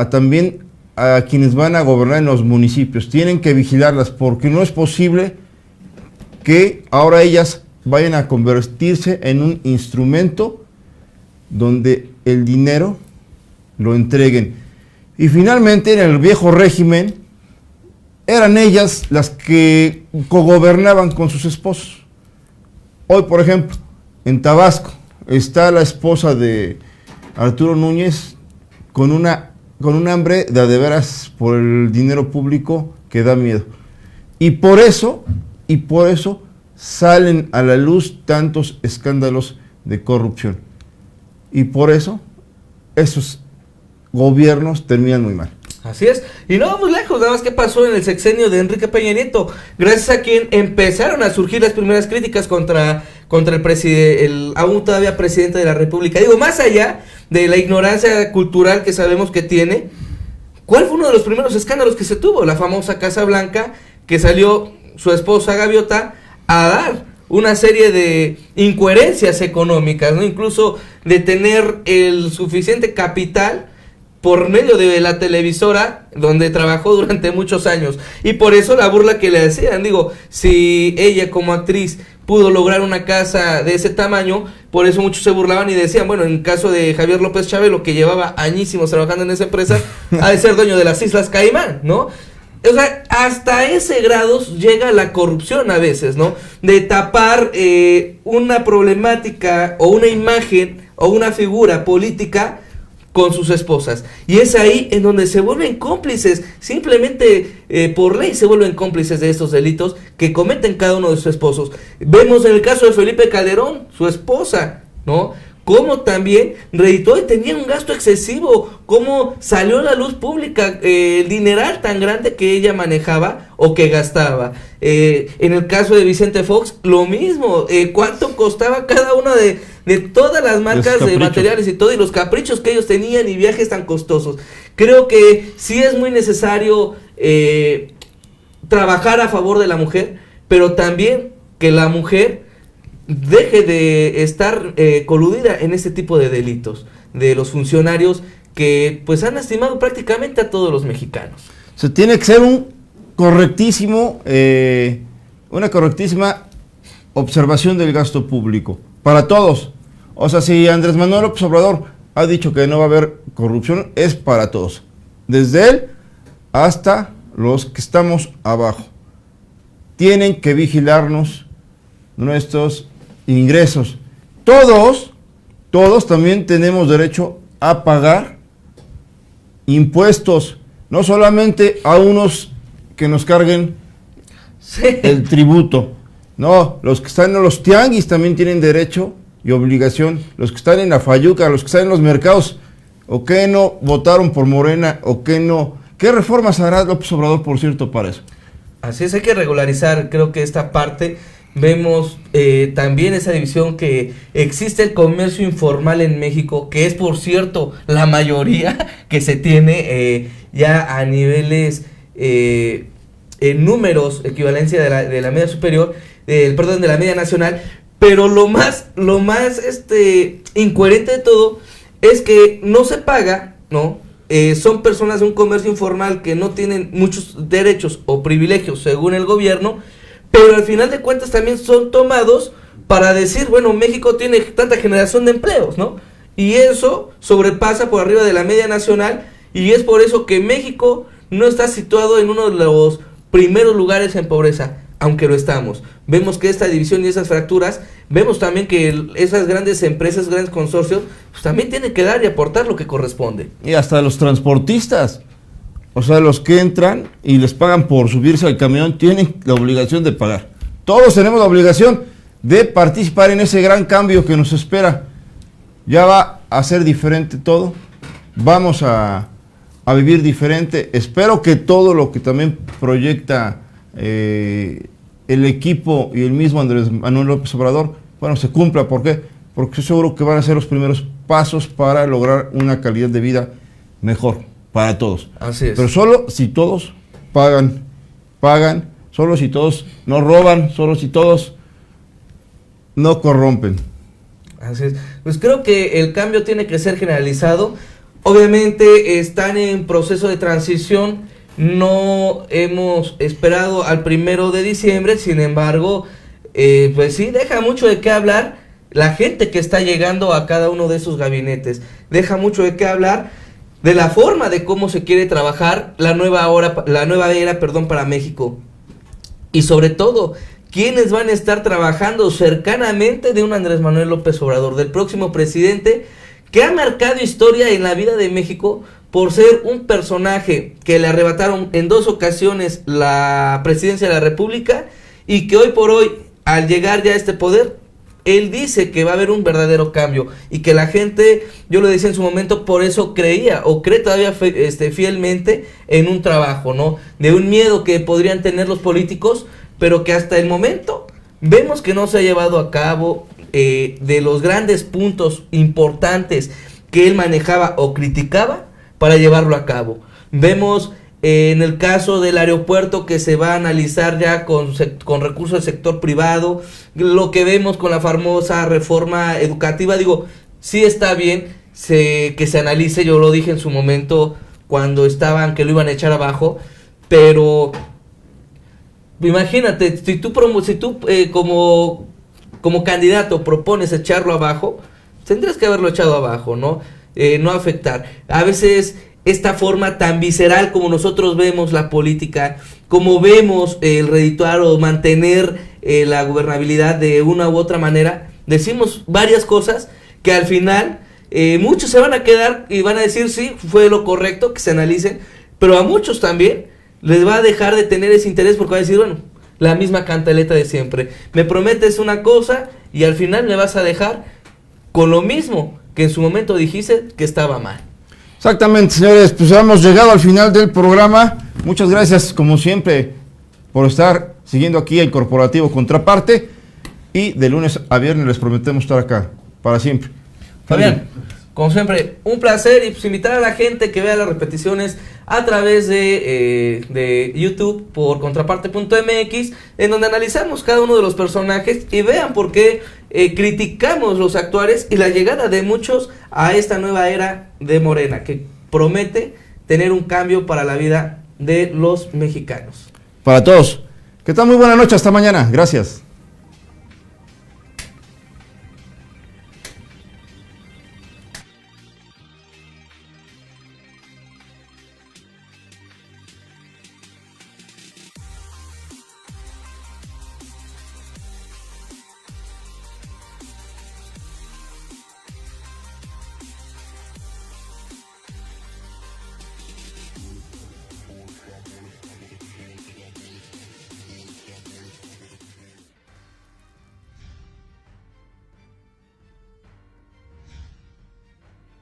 También a quienes van a gobernar en los municipios, tienen que vigilarlas, porque no es posible que ahora ellas vayan a convertirse en un instrumento donde el dinero lo entreguen. Y finalmente, en el viejo régimen, eran ellas las que cogobernaban con sus esposos. Hoy, por ejemplo, en Tabasco está la esposa de Arturo Núñez con un hambre de veras por el dinero público que da miedo. Y por eso salen a la luz tantos escándalos de corrupción. Y por eso esos gobiernos terminan muy mal. Así es, y no vamos lejos, nada más que pasó en el sexenio de Enrique Peña Nieto, gracias a quien empezaron a surgir las primeras críticas contra el aún todavía presidente de la República. Digo, más allá de la ignorancia cultural que sabemos que tiene, ¿cuál fue uno de los primeros escándalos que se tuvo? La famosa Casa Blanca, que salió su esposa Gaviota a dar una serie de incoherencias económicas, ¿no? Incluso de tener el suficiente capital por medio de la televisora donde trabajó durante muchos años, y por eso la burla que le hacían. Digo, si ella como actriz pudo lograr una casa de ese tamaño, por eso muchos se burlaban y decían, bueno, en caso de Javier López Chabelo, que llevaba añísimos trabajando en esa empresa, ha de ser dueño de las Islas Caimán, ¿no? O sea, hasta ese grado llega la corrupción a veces, ¿no? De tapar una problemática o una imagen o una figura política con sus esposas, y es ahí en donde se vuelven cómplices, simplemente por ley se vuelven cómplices de estos delitos que cometen cada uno de sus esposos. Vemos en el caso de Felipe Calderón, su esposa, ¿no? Cómo también reeditó y tenía un gasto excesivo, cómo salió a la luz pública el dineral tan grande que ella manejaba o que gastaba. En el caso de Vicente Fox, lo mismo, cuánto costaba cada una de todas las marcas de materiales y todo, y los caprichos que ellos tenían y viajes tan costosos. Creo que sí es muy necesario trabajar a favor de la mujer, pero también que la mujer deje de estar coludida en este tipo de delitos de los funcionarios que pues han lastimado prácticamente a todos los mexicanos. Se tiene que ser una correctísima observación del gasto público para todos. O sea, si Andrés Manuel López Obrador ha dicho que no va a haber corrupción, es para todos, desde él hasta los que estamos abajo. Tienen que vigilarnos nuestros ingresos. Todos también tenemos derecho a pagar impuestos, no solamente a unos que nos carguen el tributo. No, los que están en los tianguis también tienen derecho y obligación. Los que están en la Fayuca, los que están en los mercados, o que no votaron por Morena, o que no. ¿Qué reformas hará López Obrador, por cierto, para eso? Así es, hay que regularizar, creo que esta parte. Vemos también esa división que existe el comercio informal en México, que es, por cierto, la mayoría que se tiene ya a niveles, en números, equivalencia de la media superior, perdón, de la media nacional. Pero lo más incoherente de todo es que no se paga, ¿no? Son personas de un comercio informal que no tienen muchos derechos o privilegios según el gobierno, pero al final de cuentas también son tomados para decir, bueno, México tiene tanta generación de empleos, ¿no? Y eso sobrepasa por arriba de la media nacional, y es por eso que México no está situado en uno de los primeros lugares en pobreza, aunque lo estamos. Vemos que esta división y esas fracturas, vemos también que esas grandes empresas, grandes consorcios, pues también tienen que dar y aportar lo que corresponde. Y hasta los transportistas. O sea, los que entran y les pagan por subirse al camión tienen la obligación de pagar. Todos tenemos la obligación de participar en ese gran cambio que nos espera. Ya va a ser diferente todo. Vamos a vivir diferente. Espero que todo lo que también proyecta el equipo y el mismo Andrés Manuel López Obrador, bueno, se cumpla. ¿Por qué? Porque estoy seguro que van a ser los primeros pasos para lograr una calidad de vida mejor para todos. Así es. Pero solo si todos pagan, solo si todos no roban, solo si todos no corrompen. Así es. Pues creo que el cambio tiene que ser generalizado. Obviamente están en proceso de transición. No hemos esperado al 1 de diciembre. Sin embargo, pues sí, deja mucho de qué hablar la gente que está llegando a cada uno de esos gabinetes. Deja mucho de qué hablar de la forma de cómo se quiere trabajar la nueva era para México. Y sobre todo, quiénes van a estar trabajando cercanamente de un Andrés Manuel López Obrador, del próximo presidente, que ha marcado historia en la vida de México por ser un personaje que le arrebataron en 2 ocasiones la presidencia de la República, y que hoy por hoy, al llegar ya a este poder, él dice que va a haber un verdadero cambio, y que la gente, yo lo decía en su momento, por eso creía o cree todavía fielmente en un trabajo, ¿no? De un miedo que podrían tener los políticos, pero que hasta el momento vemos que no se ha llevado a cabo. De los grandes puntos importantes que él manejaba o criticaba para llevarlo a cabo. Vemos en el caso del aeropuerto que se va a analizar ya con recursos del sector privado, lo que vemos con la famosa reforma educativa. Digo, sí está bien que se analice, yo lo dije en su momento cuando estaban que lo iban a echar abajo, pero imagínate, si tú como candidato propones echarlo abajo, tendrías que haberlo echado abajo, ¿no? No afectar. A veces esta forma tan visceral como nosotros vemos la política, como vemos el redituar o mantener la gobernabilidad de una u otra manera, decimos varias cosas que al final muchos se van a quedar y van a decir sí, fue lo correcto, que se analicen, pero a muchos también les va a dejar de tener ese interés porque va a decir, bueno, la misma cantaleta de siempre. Me prometes una cosa y al final me vas a dejar con lo mismo que en su momento dijiste que estaba mal. Exactamente, señores, pues hemos llegado al final del programa. Muchas gracias, como siempre, por estar siguiendo aquí el Corporativo Contraparte. Y de lunes a viernes les prometemos estar acá para siempre. Fabián, como siempre, un placer y pues invitar a la gente que vea las repeticiones a través de YouTube por contraparte.mx, en donde analizamos cada uno de los personajes y vean por qué criticamos los actuales y la llegada de muchos a esta nueva era de Morena, que promete tener un cambio para la vida de los mexicanos. Para todos. Que tal, muy buena noche, hasta mañana. Gracias.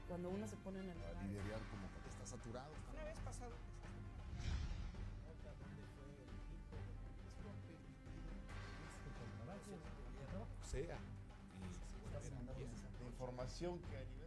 Cuando uno se pone en el lugar. Liderar como que está saturado. La vez pasada. Sea. De información que